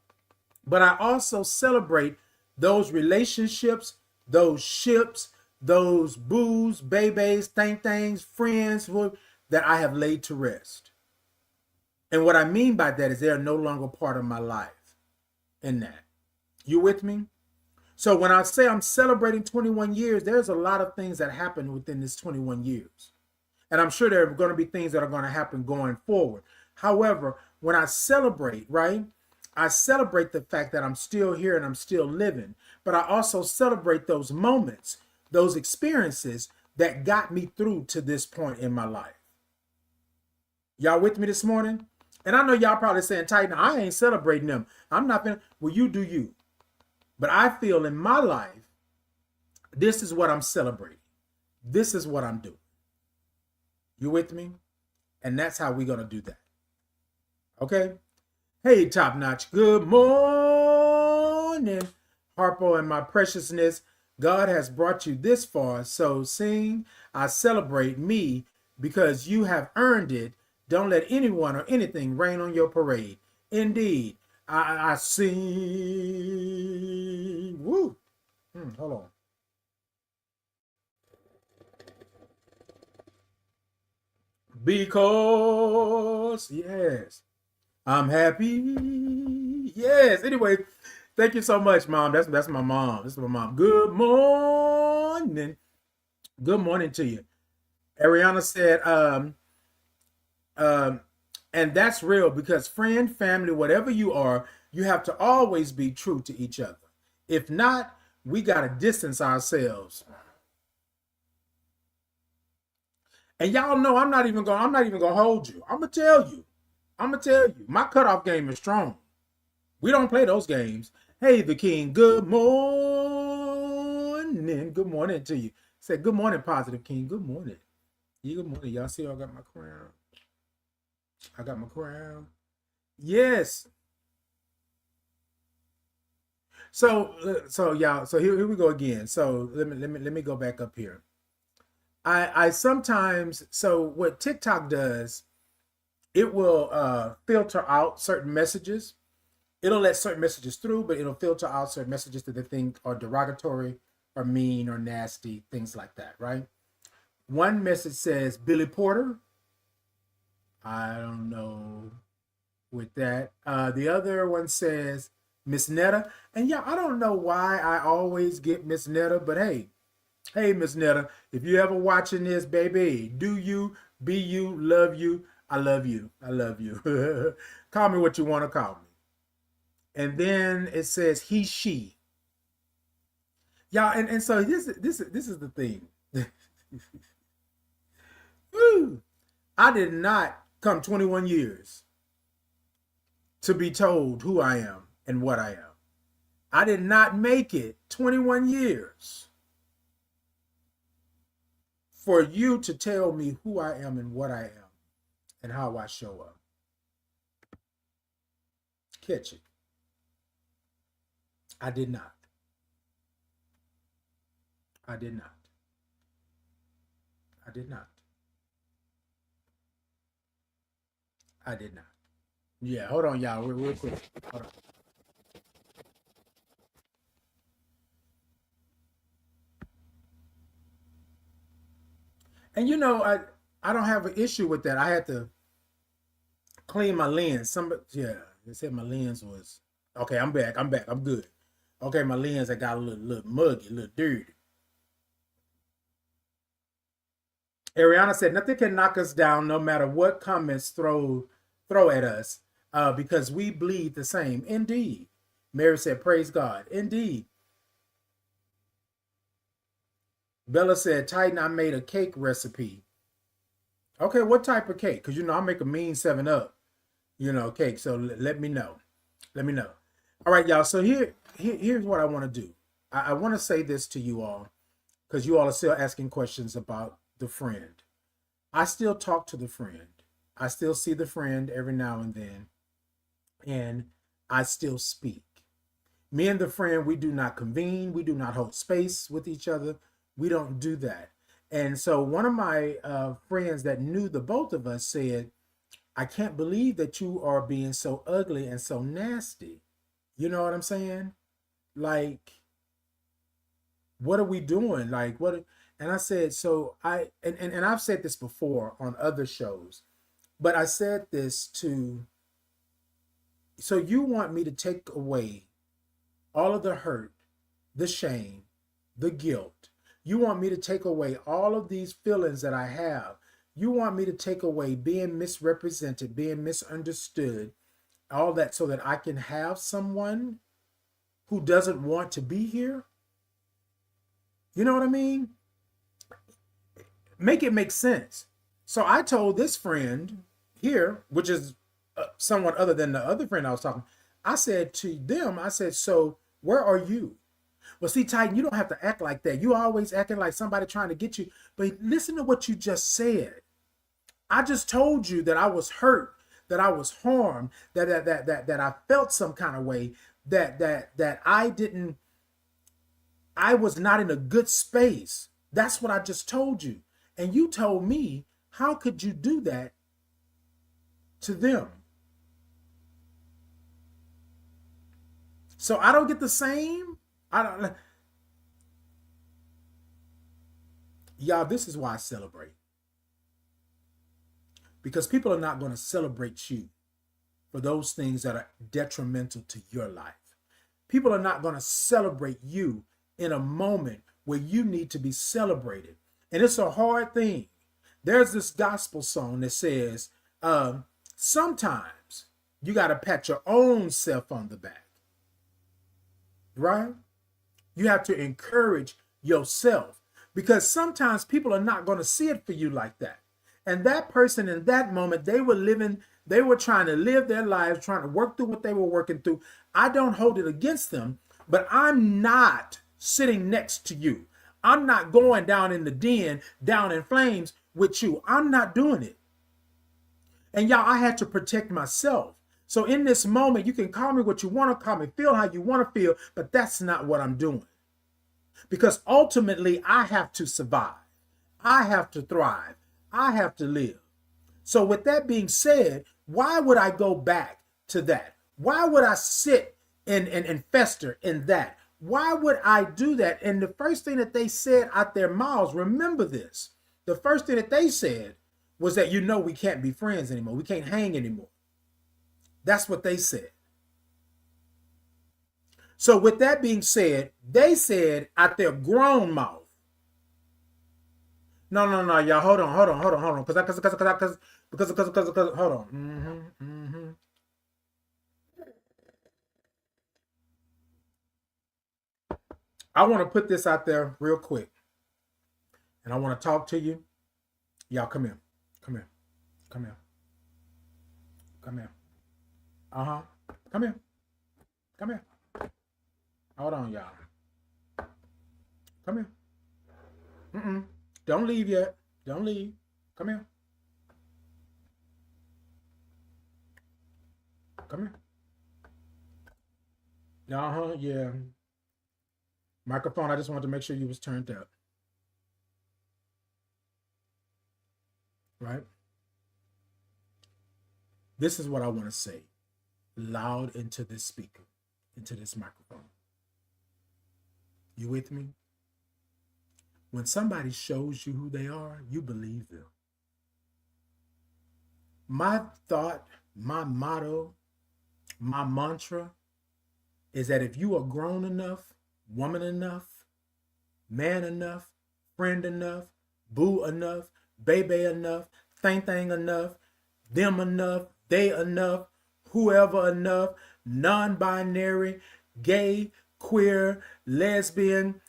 But I also celebrate those relationships, those ships, those boos, babies, things, friends that I have laid to rest. And what I mean by that is they are no longer part of my life in that. You with me? So when I say I'm celebrating 21 years, there's a lot of things that happened within this 21 years. And I'm sure there are going to be things that are going to happen going forward. However, when I celebrate, right, I celebrate the fact that I'm still here and I'm still living. But I also celebrate those moments, those experiences that got me through to this point in my life. Y'all with me this morning? And I know y'all probably saying, Titan, I ain't celebrating them. I'm not going to. Well, you do you. But I feel in my life, this is what I'm celebrating. This is what I'm doing. You with me? And that's how we're going to do that. Okay? Hey, Top Notch. Good morning, Harpo and my preciousness. God has brought you this far. So sing, I celebrate me because you have earned it. Don't let anyone or anything rain on your parade. Indeed, I sing. Woo. Hold on. Because, yes, I'm happy. Yes. Anyway, thank you so much, Mom. That's my mom. That's my mom. Good morning. Good morning to you. Ariana said, and that's real because friend, family, whatever you are, you have to always be true to each other. If not, we got to distance ourselves. And y'all know I'm not even gonna hold you. I'm gonna tell you. My cutoff game is strong. We don't play those games. Hey, the king. Good morning. Good morning to you. Say good morning, positive king. Good morning. Yeah, good morning. Y'all see I got my crown. I got my crown. Yes. So y'all, so here we go again. So let me go back up here. I sometimes, so what TikTok does, it will filter out certain messages. It'll let certain messages through, but it'll filter out certain messages that they think are derogatory or mean or nasty, things like that, right? One message says Billy Porter. I don't know with that. The other one says Miss Netta. And yeah, I don't know why I always get Miss Netta, but hey, Miss Netta, if you ever watching this, baby, do you, be you, love you, I love you. I love you. Call me what you want to call me. And then it says he, she. Y'all, and so this is the thing. Woo. I did not come 21 years to be told who I am and what I am. I did not make it 21 years for you to tell me who I am and what I am and how I show up. Catch it. I did not. I did not. I did not. I did not. Yeah, hold on, y'all, real quick. Hold on. And I don't have an issue with that. I had to clean my lens. Somebody, yeah, they said my lens was okay. I'm back. I'm back. I'm good. Okay, my lens, I got a little muggy, a little dirty. Ariana said nothing can knock us down, no matter what comments throw at us, because we bleed the same. Indeed. Mary said, praise God. Indeed. Bella said, Titan, I made a cake recipe. Okay, what type of cake? Because I make a mean 7-Up, cake. So let me know. Let me know. All right, y'all. So here's what I want to do. I want to say this to you all, because you all are still asking questions about the friend. I still talk to the friend. I still see the friend every now and then, and I still speak. Me and the friend, we do not convene. We do not hold space with each other. We don't do that. And so one of my friends that knew the both of us said, I can't believe that you are being so ugly and so nasty. You know what I'm saying? Like, what are we doing? Like, what? And I said, so and I've said this before on other shows, but I said this so you want me to take away all of the hurt, the shame, the guilt. You want me to take away all of these feelings that I have. You want me to take away being misrepresented, being misunderstood, all that, so that I can have someone who doesn't want to be here? You know what I mean? Make it make sense. So I told this friend here, which is someone other than the other friend I was talking, I said to them, I said, so where are you? Well, see, Titan, you don't have to act like that. You always acting like somebody trying to get you. But listen to what you just said. I just told you that I was hurt, that I was harmed, that I felt some kind of way, that I was not in a good space. That's what I just told you. And you told me, how could you do that to them? So I don't get the same. I don't. Y'all, this is why I celebrate. Because people are not going to celebrate you for those things that are detrimental to your life. People are not going to celebrate you in a moment where you need to be celebrated. And it's a hard thing. There's this gospel song that says, sometimes you got to pat your own self on the back, right? You have to encourage yourself, because sometimes people are not going to see it for you like that. And that person in that moment, they were trying to live their lives, trying to work through what they were working through. I don't hold it against them, but I'm not sitting next to you. I'm not going down in the den, down in flames with you. I'm not doing it. And y'all, I had to protect myself. So in this moment, you can call me what you want to call me, feel how you want to feel, but that's not what I'm doing. Because ultimately, I have to survive. I have to thrive. I have to live. So with that being said, why would I go back to that? Why would I sit and fester in that? Why would I do that? And the first thing that they said out their mouths, remember this, the first thing that they said was that, we can't be friends anymore. We can't hang anymore. That's what they said. So with that being said, they said out their grown mouth, no, y'all, hold on, because hold on. I want to put this out there real quick, and I want to talk to you. Y'all, come here. Come here. Come here. Hold on, y'all. Come here. Don't leave yet. Don't leave. Come here. Come here. Yeah. Microphone, I just wanted to make sure you was turned up. Right? This is what I want to say loud into this speaker, into this microphone. You with me? When somebody shows you who they are, you believe them. My thought, my motto, my mantra is that if you are grown enough, woman enough, man enough, friend enough, boo enough, baby enough, thing enough, them enough, they enough, whoever enough, non-binary, gay, queer, lesbian,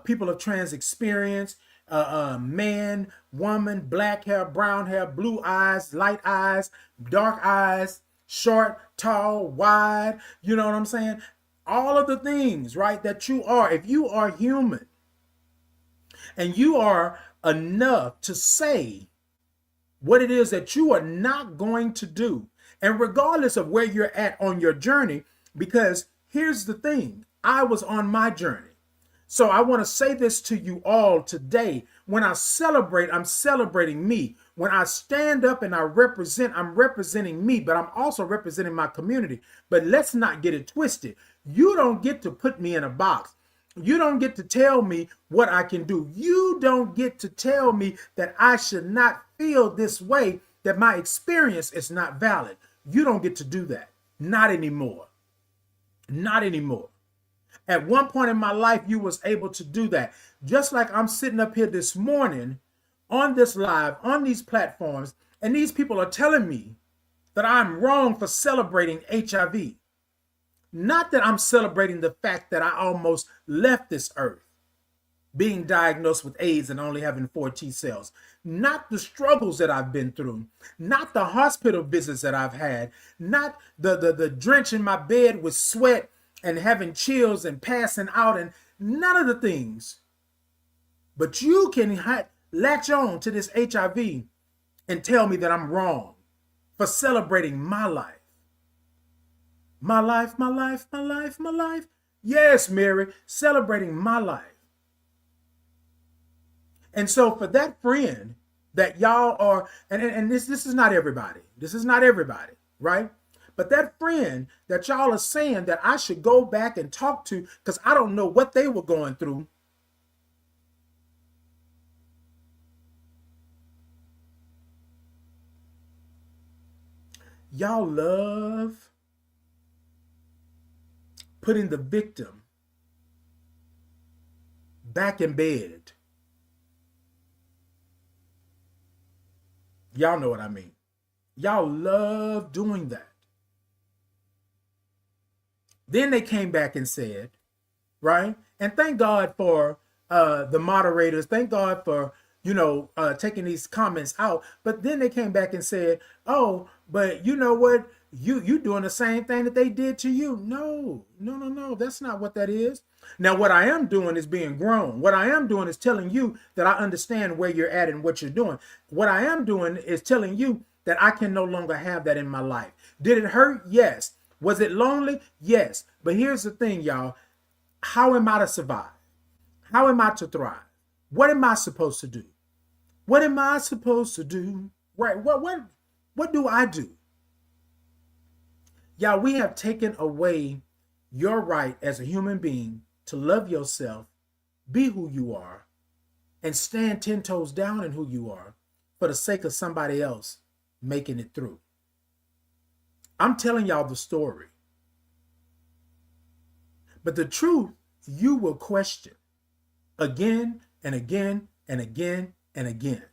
people of trans experience, man, woman, black hair, brown hair, blue eyes, light eyes, dark eyes, short, tall, wide, you know what I'm saying? All of the things, right, that you are, if you are human and you are enough to say what it is that you are not going to do, and regardless of where you're at on your journey, because here's the thing, I was on my journey. So I want to say this to you all today. When I celebrate, I'm celebrating me. When I stand up and I represent, I'm representing me, but I'm also representing my community. But let's not get it twisted. You don't get to put me in a box. You don't get to tell me what I can do. You don't get to tell me that I should not feel this way, that my experience is not valid. You don't get to do that. Not anymore. Not anymore. At one point in my life, you was able to do that. Just like I'm sitting up here this morning on this live, on these platforms, and these people are telling me that I'm wrong for celebrating HIV. Not that I'm celebrating the fact that I almost left this earth, being diagnosed with AIDS and only having 4 T cells. Not the struggles that I've been through. Not the hospital visits that I've had. Not the drench in my bed with sweat and having chills and passing out, and none of the things. But you can latch on to this HIV and tell me that I'm wrong for celebrating my life. My life, my life, my life, my life. Yes, Mary, celebrating my life. And so for that friend that y'all are, and this is not everybody. This is not everybody, right? But that friend that y'all are saying that I should go back and talk to, because I don't know what they were going through. Y'all love putting the victim back in bed. Y'all know what I mean. Y'all love doing that. Then they came back and said, right? And thank God for the moderators. Thank God for, taking these comments out. But then they came back and said, oh, but you know what? You doing the same thing that they did to you. No. That's not what that is. Now, what I am doing is being grown. What I am doing is telling you that I understand where you're at and what you're doing. What I am doing is telling you that I can no longer have that in my life. Did it hurt? Yes. Was it lonely? Yes. But here's the thing, y'all. How am I to survive? How am I to thrive? What am I supposed to do? What am I supposed to do? Right. What do I do? Y'all, we have taken away your right as a human being to love yourself, be who you are, and stand 10 toes down in who you are for the sake of somebody else making it through. I'm telling y'all the story. But the truth, you will question again and again and again and again.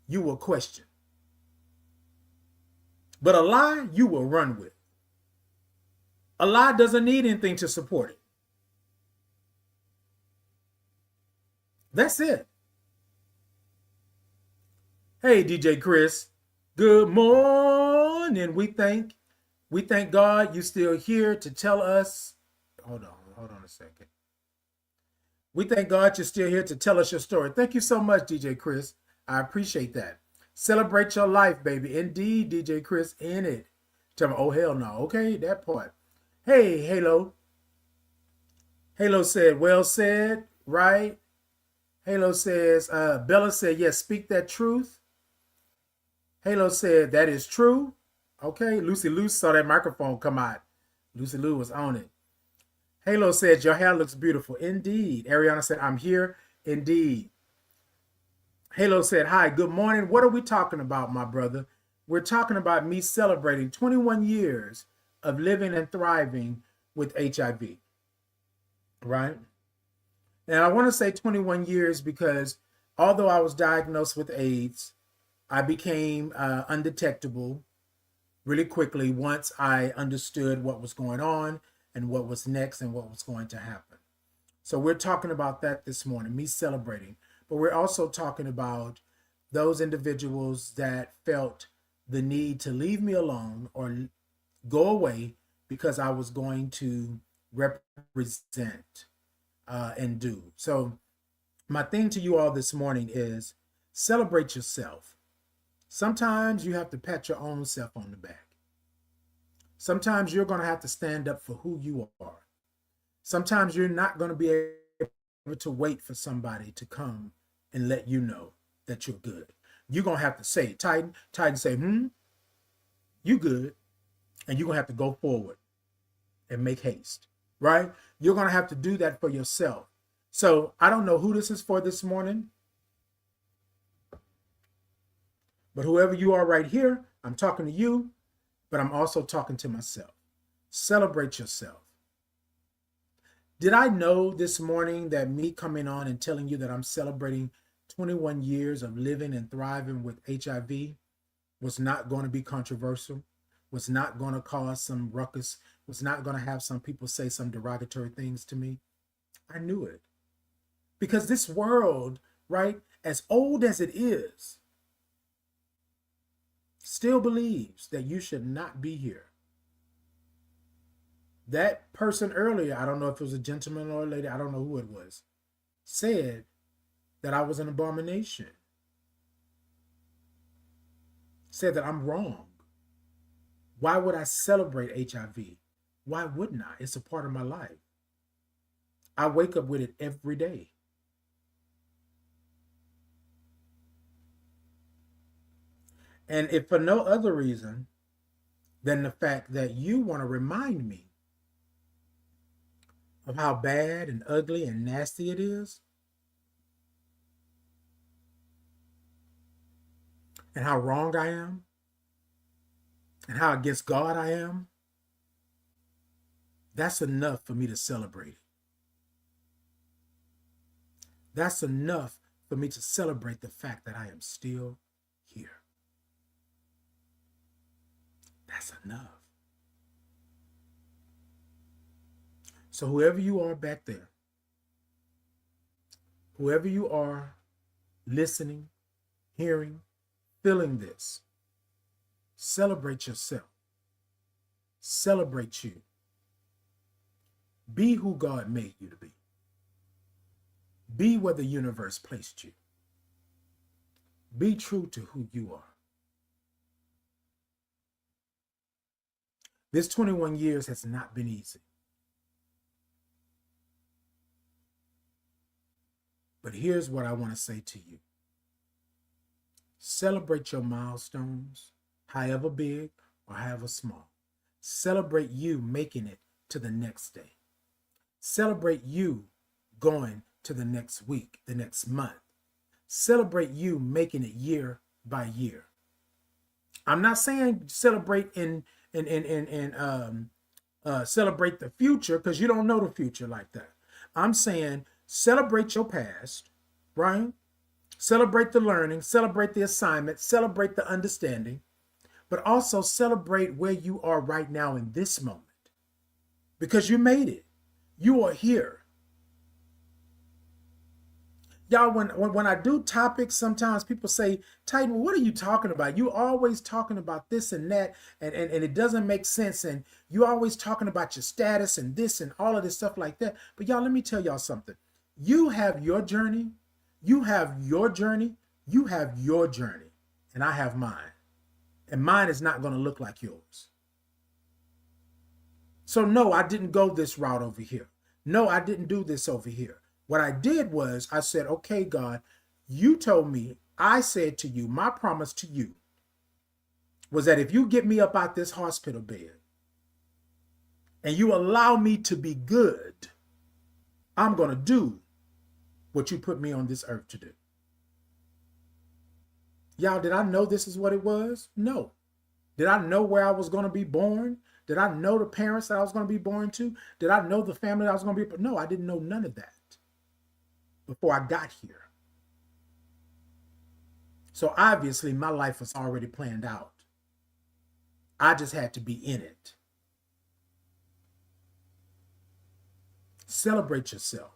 You will question. But a lie, you will run with. A lie doesn't need anything to support it. That's it. Hey, DJ Chris. Good morning. We thank God you're still here to tell us. Hold on a second. We thank God you're still here to tell us your story. Thank you so much, DJ Chris. I appreciate that. Celebrate your life, baby. Indeed, DJ Chris, in it. Tell me, oh, hell no. Okay, that part. Hey, Halo. Halo said, well said, right? Halo says, Bella said, yes, speak that truth. Halo said, that is true. Okay, Lucy Lou saw that microphone come out. Lucy Lou was on it. Halo said, your hair looks beautiful. Indeed. Ariana said, I'm here. Indeed. Halo said, hi, good morning. What are we talking about, my brother? We're talking about me celebrating 21 years of living and thriving with HIV, right? And I want to say 21 years because although I was diagnosed with AIDS, I became undetectable really quickly once I understood what was going on and what was next and what was going to happen. So we're talking about that this morning, me celebrating. But we're also talking about those individuals that felt the need to leave me alone or go away because I was going to represent and do. So my thing to you all this morning is celebrate yourself. Sometimes you have to pat your own self on the back. Sometimes you're going to have to stand up for who you are. Sometimes you're not going to be able to wait for somebody to come and let you know that you're good. You're going to have to say, Titan say, you good. And you're going to have to go forward and make haste, right? You're going to have to do that for yourself. So I don't know who this is for this morning, but whoever you are right here, I'm talking to you, but I'm also talking to myself. Celebrate yourself. Did I know this morning that me coming on and telling you that I'm celebrating 21 years of living and thriving with HIV was not going to be controversial, was not going to cause some ruckus, was not going to have some people say some derogatory things to me? I knew it. Because this world, right, as old as it is, still believes that you should not be here. That person earlier, I don't know if it was a gentleman or a lady, I don't know who it was, said that I was an abomination. Said that I'm wrong. Why would I celebrate HIV? Why wouldn't I? It's a part of my life. I wake up with it every day. And if for no other reason than the fact that you want to remind me of how bad and ugly and nasty it is, and how wrong I am, and how against God I am, that's enough for me to celebrate it. That's enough for me to celebrate the fact that I am still here. That's enough. So whoever you are back there, whoever you are listening, hearing, feeling this, celebrate yourself. Celebrate you. Be who God made you to be. Be where the universe placed you. Be true to who you are. This 21 years has not been easy. But here's what I want to say to you. Celebrate your milestones, however big or however small. Celebrate you making it to the next day. Celebrate you going to the next week, the next month. Celebrate you making it year by year. I'm not saying celebrate and celebrate the future, because you don't know the future like that. I'm saying celebrate your past, right? Celebrate the learning, celebrate the assignment, celebrate the understanding, but also celebrate where you are right now in this moment, because you made it. You are here. Y'all, when I do topics, sometimes people say, Titan, what are you talking about? You always talking about this and that, and it doesn't make sense. And you always talking about your status and this and all of this stuff like that. But y'all, let me tell y'all something. You have your journey. You have your journey. You have your journey. And I have mine. And mine is not going to look like yours. So no, I didn't go this route over here. No, I didn't do this over here. What I did was I said, okay, God, you told me, I said to you, my promise to you was that if you get me up out this hospital bed and you allow me to be good, I'm going to do what you put me on this earth to do. Y'all, did I know this is what it was? No. Did I know where I was going to be born? Did I know the parents that I was going to be born to? Did I know the family that I was going to be? No, I didn't know none of that before I got here. So obviously my life was already planned out. I just had to be in it. Celebrate yourself.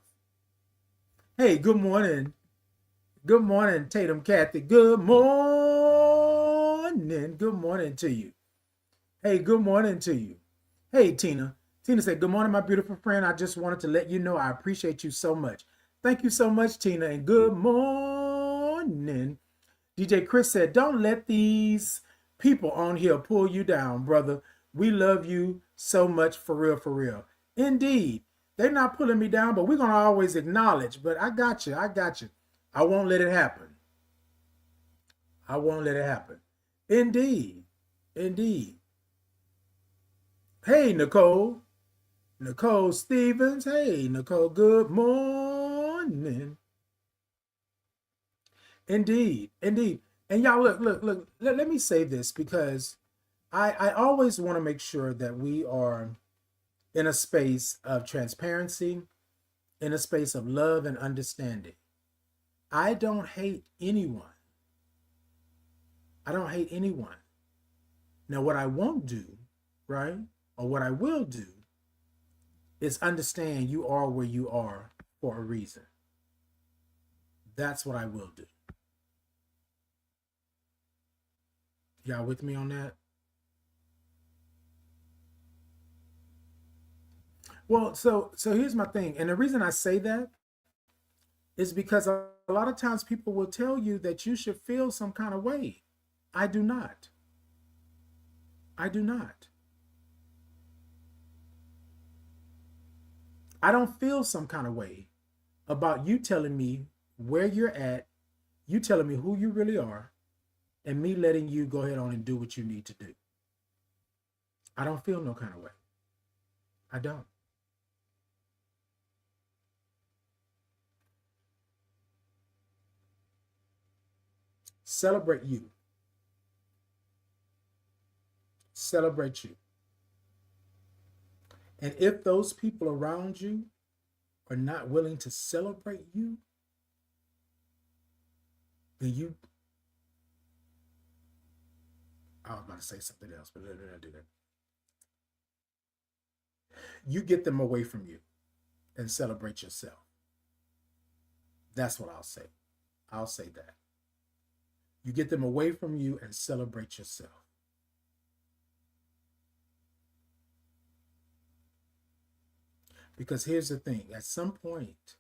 Hey, good morning. Good morning, Tatum Kathy. Good morning. Good morning to you. Hey, good morning to you. Hey, Tina. Tina said, good morning, my beautiful friend. I just wanted to let you know I appreciate you so much. Thank you so much, Tina, and good morning. DJ Chris said, don't let these people on here pull you down, brother. We love you so much, for real, for real. Indeed, they're not pulling me down, but we're going to always acknowledge. But I got you. I got you. I won't let it happen. I won't let it happen. Indeed. Indeed. Hey, Nicole. Nicole Stevens. Hey, Nicole. Good morning. Indeed. Indeed. And y'all, look. Let me say this, because I always want to make sure that we are in a space of transparency, in a space of love and understanding. I don't hate anyone. I don't hate anyone. Now, what I won't do, right, or what I will do, is understand you are where you are for a reason. That's what I will do. Y'all with me on that? Well, so here's my thing. And the reason I say that is because a lot of times people will tell you that you should feel some kind of way. I do not. I do not. I don't feel some kind of way about you telling me where you're at, you telling me who you really are, and me letting you go ahead on and do what you need to do. I don't feel no kind of way. I don't. Celebrate you. Celebrate you. And if those people around you are not willing to celebrate you, then I was about to say something else, but let me not do that. You get them away from you and celebrate yourself. That's what I'll say. I'll say that. You get them away from you and celebrate yourself. Because here's the thing, at some point,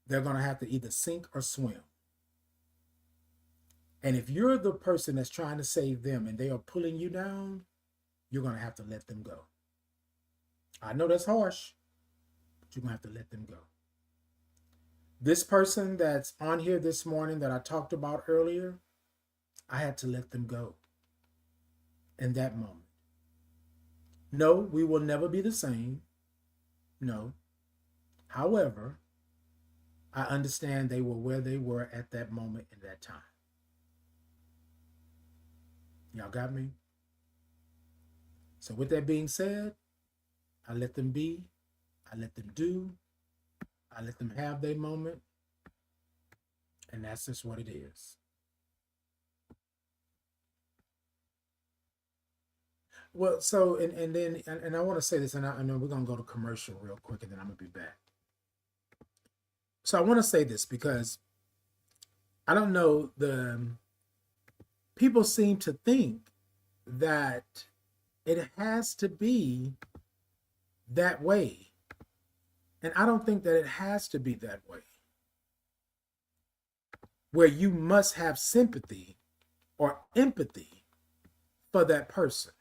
they're going to have to either sink or swim. And if you're the person that's trying to save them and they are pulling you down, You're going to have to let them go. I know that's harsh, but you're going to have to let them go. This person that's on here this morning that I talked about earlier, I had to let them go in that moment. No, we will never be the same. No. However, I understand they were where they were at that moment in that time. Y'all got me? So with that being said, I let them be. I let them do. I let them have their moment. And that's just what it is. Well, so, and then, and I want to say this, and I know we're going to go to commercial real quick, and then I'm going to be back. So I want to say this because I don't know, the people seem to think that it has to be that way. And I don't think that it has to be that way, where you must have sympathy or empathy for that person.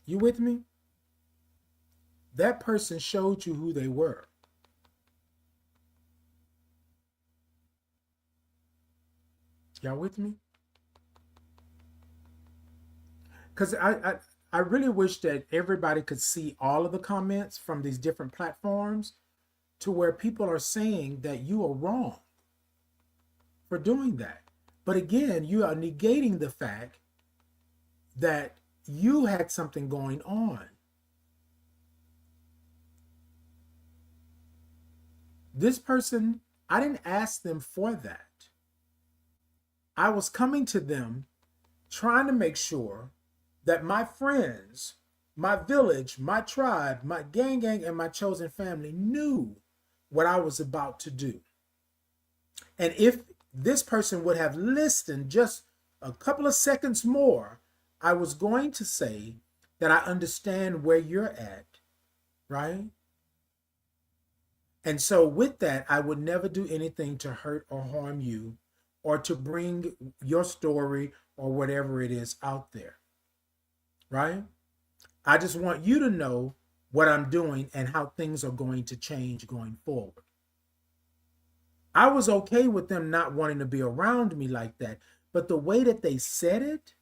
You with me? That person showed you who they were. Y'all with me? Because I really wish that everybody could see all of the comments from these different platforms, to where people are saying that you are wrong for doing that. But again, you are negating the fact that you had something going on. This person, I didn't ask them for that. I was coming to them trying to make sure that my friends, my village, my tribe, my gang, and my chosen family knew what I was about to do. And if this person would have listened just a couple of seconds more, I was going to say that I understand where you're at, right? And so with that, I would never do anything to hurt or harm you, or to bring your story or whatever it is out there, right? I just want you to know what I'm doing and how things are going to change going forward. I was okay with them not wanting to be around me like that, but the way that they said it,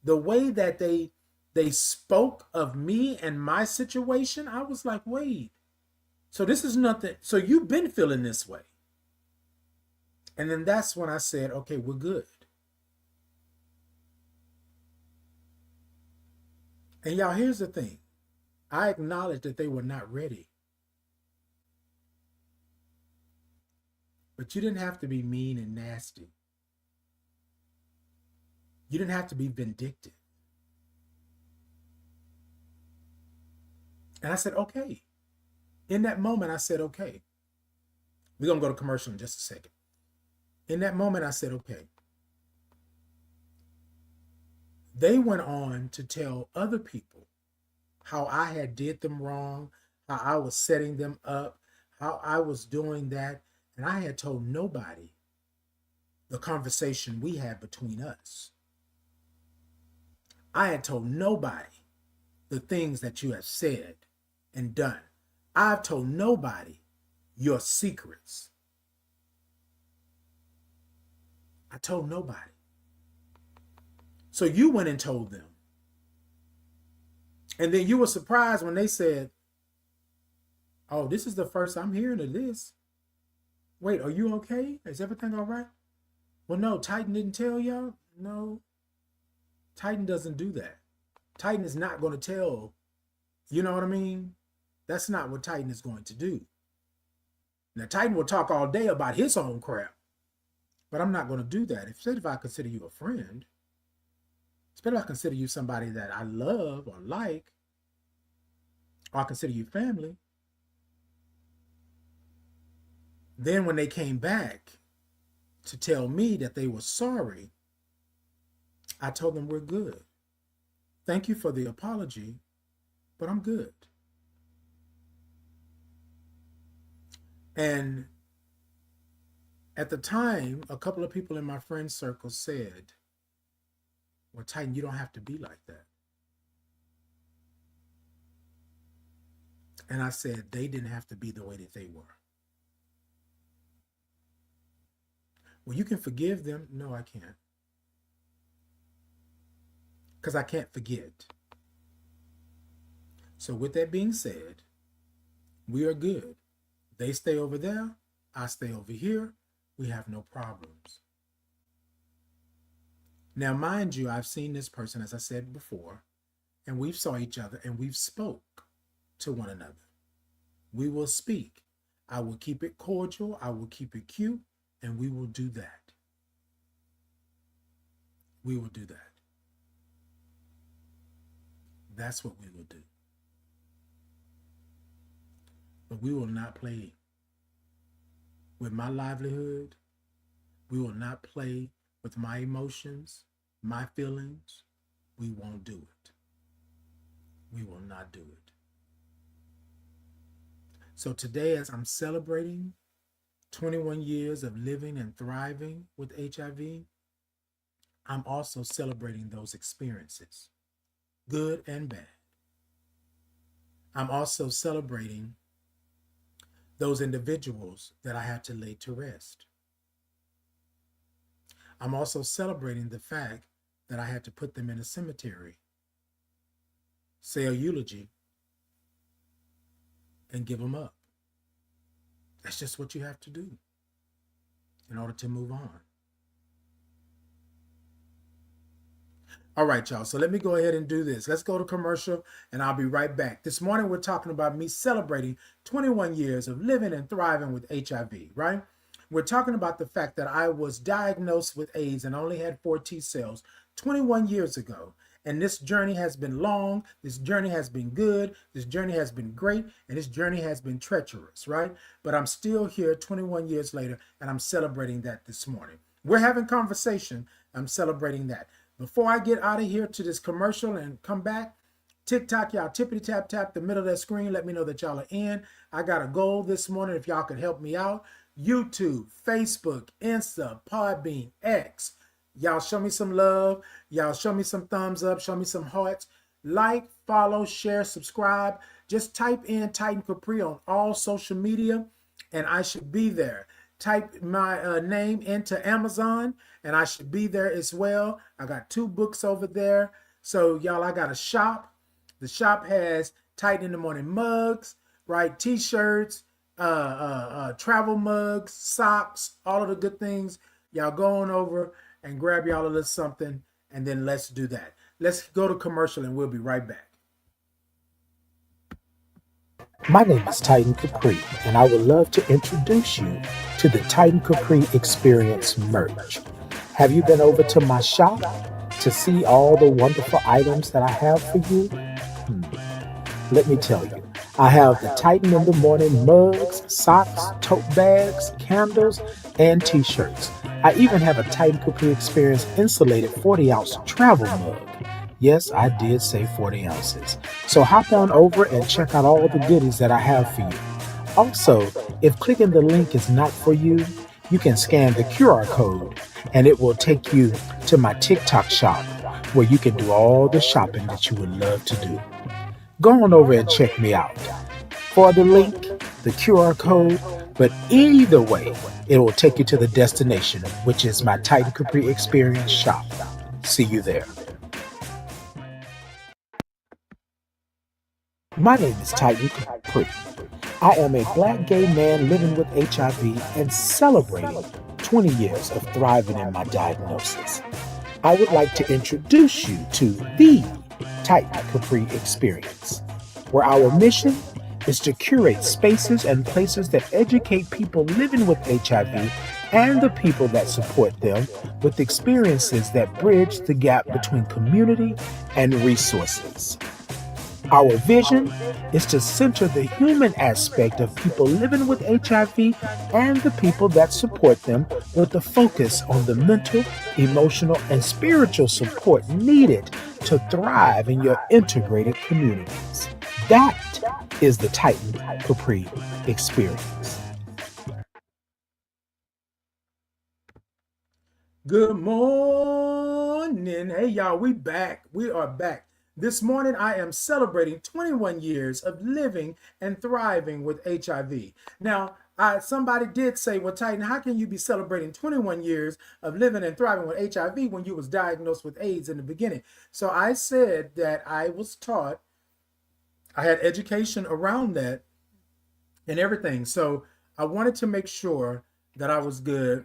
the way that they spoke of me and my situation, I was like, wait, so this is nothing. So you've been feeling this way. And then that's when I said, okay, we're good. And y'all, here's the thing. I acknowledge that they were not ready. But you didn't have to be mean and nasty. You didn't have to be vindictive. And I said, okay. In that moment, I said, okay. We're going to go to commercial in just a second. In that moment, I said, okay. They went on to tell other people how I had did them wrong, how I was setting them up, how I was doing that. And I had told nobody the conversation we had between us. I had told nobody the things that you have said and done. I've told nobody your secrets. I told nobody. So you went and told them. And then you were surprised when they said, oh, this is the first I'm hearing of this. Wait, are you okay? Is everything all right? Well, no, Titan didn't tell y'all. No, Titan doesn't do that. Titan is not going to tell, you know what I mean? That's not what Titan is going to do. Now, Titan will talk all day about his own crap, but I'm not going to do that. If I consider you a friend, especially if I consider you somebody that I love or like, or I consider you family, then when they came back to tell me that they were sorry, I told them we're good. Thank you for the apology, but I'm good. And at the time, a couple of people in my friend circle said, Well, Titan, you don't have to be like that. And I said, they didn't have to be the way that they were. Well, you can forgive them. No, I can't. Because I can't forget. So with that being said, we are good. They stay over there. I stay over here. We have no problems. Now, mind you, I've seen this person, as I said before, and we've saw each other and we've spoke to one another. We will speak. I will keep it cordial. I will keep it cute, and we will do that. We will do that. That's what we will do. But we will not play with my livelihood. We will not play with my emotions, my feelings. We won't do it. We will not do it. So today, as I'm celebrating 21 years of living and thriving with HIV, I'm also celebrating those experiences, good and bad. I'm also celebrating those individuals that I had to lay to rest. I'm also celebrating the fact that I had to put them in a cemetery, say a eulogy, and give them up. That's just what you have to do in order to move on. All right, y'all. So let me go ahead and do this. Let's go to commercial and I'll be right back. This morning, we're talking about me celebrating 21 years of living and thriving with HIV, right? We're talking about the fact that I was diagnosed with AIDS and only had 4 T cells 21 years ago. And this journey has been long. This journey has been good. This journey has been great. And this journey has been treacherous, right? But I'm still here 21 years later, and I'm celebrating that this morning. We're having conversation. I'm celebrating that. Before I get out of here to this commercial and come back, TikTok, y'all tippity tap tap the middle of that screen. Let me know that y'all are in. I got a goal this morning if y'all could help me out. YouTube, Facebook, Insta, Podbean, X. Y'all show me some love. Y'all show me some thumbs up. Show me some hearts. Like, follow, share, subscribe. Just type in Titan Capri on all social media and I should be there. Type my name into Amazon and I should be there as well. I got 2 books over there. So y'all, I got a shop. The shop has Titan in the Morning mugs, right? T-shirts, travel mugs, socks, all of the good things. Y'all go on over and grab y'all a little something and then let's do that. Let's go to commercial and we'll be right back. My name is Titan Capri, and I would love to introduce you to the Titan Capri Experience merch. Have you been over to my shop to see all the wonderful items that I have for you? Let me tell you, I have the Titan in the Morning mugs, socks, tote bags, candles, and t-shirts. I even have a Titan Capri Experience insulated 40-ounce travel mug. Yes, I did say 40 ounces. So hop on over and check out all the goodies that I have for you. Also, if clicking the link is not for you, you can scan the QR code and it will take you to my TikTok shop where you can do all the shopping that you would love to do. Go on over and check me out. For the link, the QR code, but either way, it will take you to the destination, which is my Titan Capri Experience shop. See you there. My name is Titan Capri. I am a Black gay man living with HIV and celebrating 20 years of thriving in my diagnosis. I would like to introduce you to the Titan Capri Experience, where our mission is to curate spaces and places that educate people living with HIV and the people that support them with experiences that bridge the gap between community and resources. Our vision is to center the human aspect of people living with HIV and the people that support them with a focus on the mental, emotional, and spiritual support needed to thrive in your integrated communities. That is the Titan Capri Experience. Good morning. morning. Hey, y'all, we back. We are back. This morning, I am celebrating 21 years of living and thriving with HIV. Now, somebody did say, well, Titan, how can you be celebrating 21 years of living and thriving with HIV when you was diagnosed with AIDS in the beginning? So I said that I was taught, I had education around that and everything. So I wanted to make sure that I was good.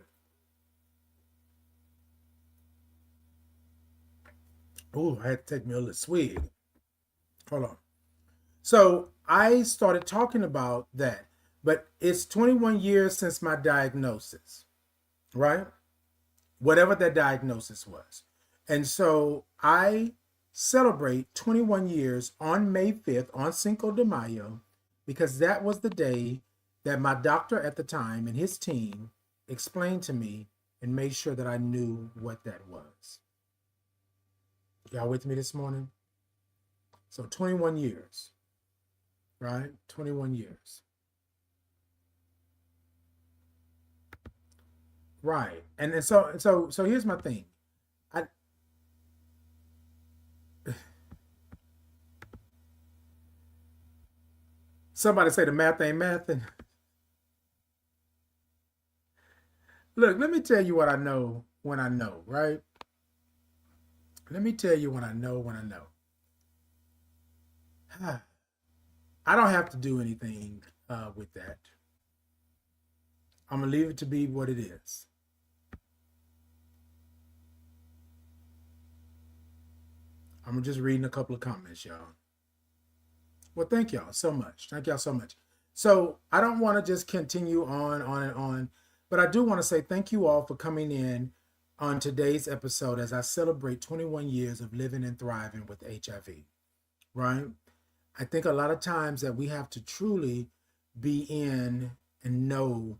Oh, I had to take me a little swig. Hold on. So I started talking about that, but it's 21 years since my diagnosis, right? Whatever that diagnosis was. And so I celebrate 21 years on May 5th, on Cinco de Mayo, because that was the day that my doctor at the time and his team explained to me and made sure that I knew what that was. Y'all with me this morning? So 21 years, right? 21 years. Right. And so here's my thing. I Somebody say the math ain't mathing. Look, let me tell you what I know when I know, right? Let me tell you when I know when I know. I don't have to do anything with that. I'm gonna leave it to be what it is. I'm just reading a couple of comments, y'all. Well, thank y'all so much. Thank y'all so much. So I don't want to just continue on and on, but I do want to say thank you all for coming in on today's episode as I celebrate 21 years of living and thriving with HIV, right? I think a lot of times that we have to truly be in and know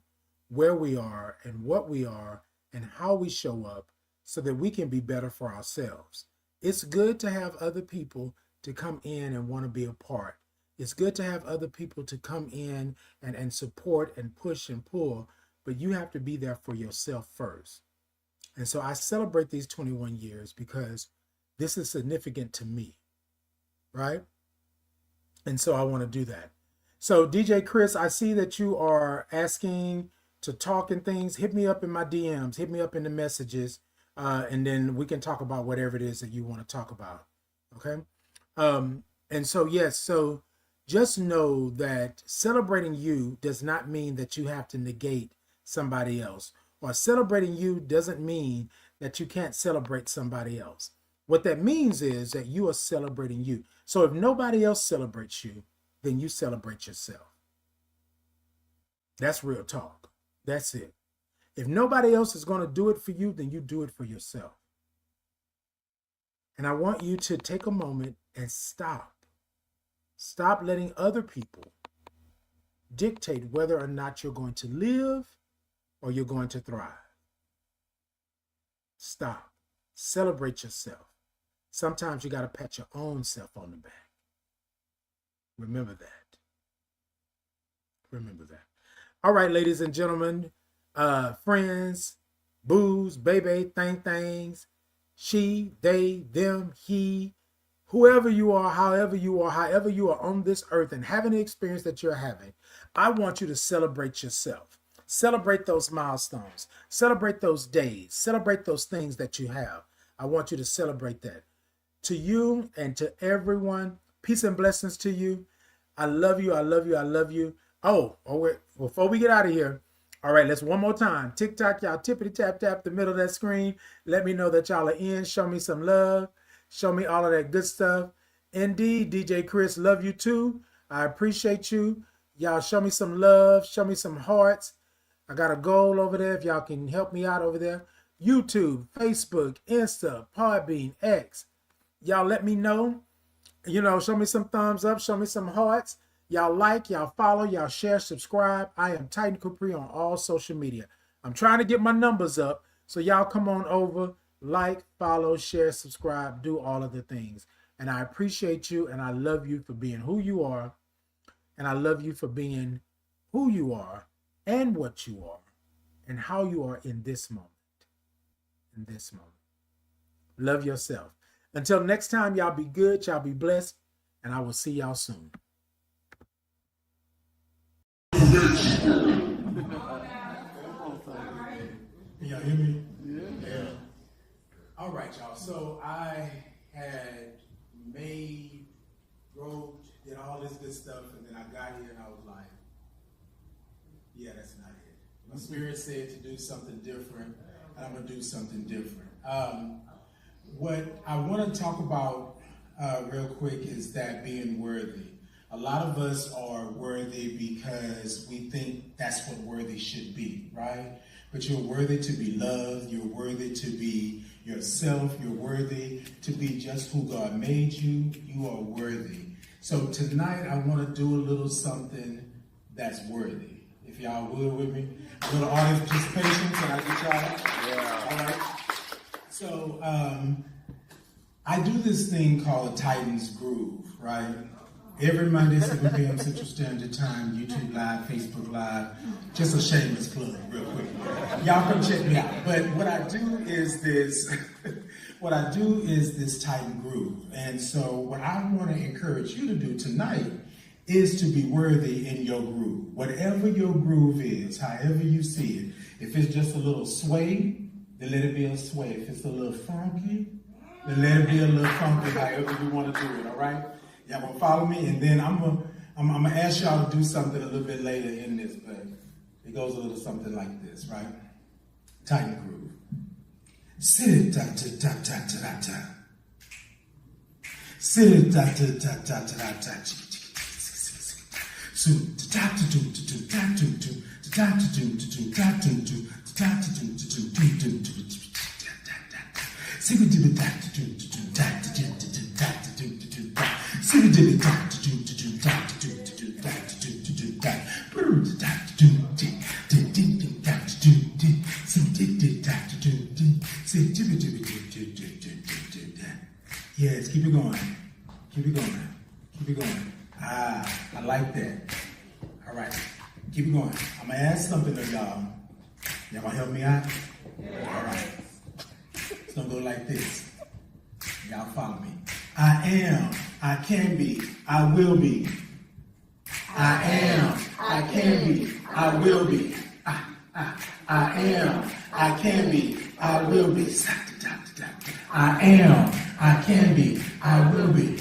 where we are and what we are and how we show up so that we can be better for ourselves. It's good to have other people to come in and want to be a part. It's good to have other people to come in and support and push and pull, but you have to be there for yourself first. And so I celebrate these 21 years because this is significant to me, right? And so I want to do that. So DJ Chris, I see that you are asking to talk and things. Hit me up in my DMs, hit me up in the messages, and then we can talk about whatever it is that you want to talk about. Okay. And so, yes, so just know that celebrating you does not mean that you have to negate somebody else, or celebrating you doesn't mean that you can't celebrate somebody else. What that means is that you are celebrating you. So if nobody else celebrates you, then you celebrate yourself. That's real talk. That's it. If nobody else is going to do it for you, then you do it for yourself. And I want you to take a moment and stop. Stop letting other people dictate whether or not you're going to live or you're going to thrive. Stop. Celebrate yourself. Sometimes you got to pat your own self on the back. Remember that. Remember that. All right, ladies and gentlemen, friends, boos, baby, things, she, they, them, he, whoever you are, however you are on this earth and having the experience that you're having, I want you to celebrate yourself. Celebrate those milestones. Celebrate those days. Celebrate those things that you have. I want you to celebrate that. To you and to everyone, peace and blessings to you. I love you. I love you. I love you. Oh, wait, before we get out of here, all right, let's one more time. TikTok, y'all tippity tap the middle of that screen. Let me know that y'all are in. Show me some love. Show me all of that good stuff. Indeed, DJ Chris, love you too. I appreciate you. Y'all show me some love. Show me some hearts. I got a goal over there if y'all can help me out over there. YouTube, Facebook, Insta, Podbean, X. Y'all let me know. Show me some thumbs up. Show me some hearts. Y'all like, y'all follow, y'all share, subscribe. I am Titan Capri on all social media. I'm trying to get my numbers up. So y'all come on over, like, follow, share, subscribe, do all of the things. And I appreciate you and I love you for being who you are. And I love you for being who you are and what you are and how you are in this moment. In this moment. Love yourself. Until next time, y'all be good, y'all be blessed, and I will see y'all soon. Can y'all hear me? Yeah. All right, y'all. So I had wrote, did all this good stuff, and then I got here and I was like, yeah, that's not it. My spirit said to do something different, and I'm going to do something different. What I want to talk about real quick is that being worthy. A lot of us are worthy because we think that's what worthy should be, right? But you're worthy to be loved. You're worthy to be yourself. You're worthy to be just who God made you. You are worthy. So tonight I want to do a little something that's worthy. If y'all would with me. A little audience participation. Can I get y'all? Yeah. All right. So I do this thing called a Titans Groove, right? Every Monday, 7 p.m. Central Standard Time, YouTube Live, Facebook Live. Just a shameless plug, real quick. Y'all come check me out. But what I do is this, Titan Groove. And so what I want to encourage you to do tonight is to be worthy in your groove. Whatever your groove is, however you see it. If it's just a little sway, then let it be a sway. If it's a little funky, then let it be a little funky, however you want to do it, all right? Y'all gonna follow me, and then I'm gonna ask y'all to do something a little bit later in this, but it goes a little something like this, right? Titan groove. Sit ta ta ta ta ta ta. Sit ta ta ta ta ta ta. So ta ta ta ta ta ta ta ta ta Yes, keep it going. Keep it going. Keep it going. I like that. All right, keep it going. I'm gonna ask something of y'all. Y'all gonna help me out? All right. It's gonna go like this. Y'all follow me. I am, I can be, I will be. I am, I can be, I will be. I am, I can be, I will be. I am, I can be, I will be.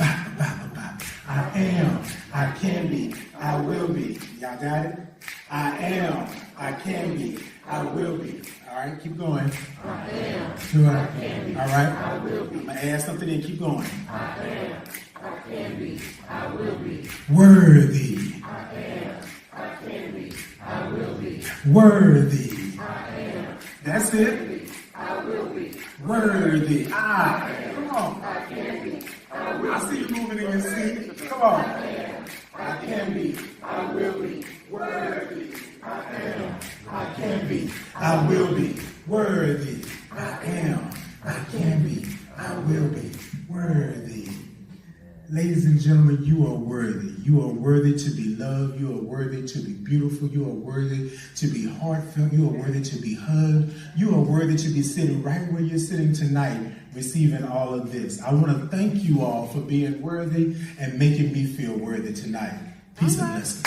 I am, I can be, I will be. Y'all got it? I am, I can be, I will be. All right, keep going. I am, Do I can be, all right. I will be. I'm gonna add something in. Keep going. I am, I can be, I will be. Worthy. I am, I can be, I will be. Worthy. I am, That's I it. can be, I will be. Worthy. Come on. I can be, I will I be. see you moving in your seat. Come on. I am, I can be. I will be. Worthy. I am, I can be. I will be. Worthy. I am. I can be. I will be. Worthy. Ladies and gentlemen, you are worthy. You are worthy to be loved. You are worthy to be beautiful. You are worthy to be heartfelt. You are worthy to be hugged. You are worthy to be sitting right where you're sitting tonight, receiving all of this. I want to thank you all for being worthy and making me feel worthy tonight. Peace and blessings.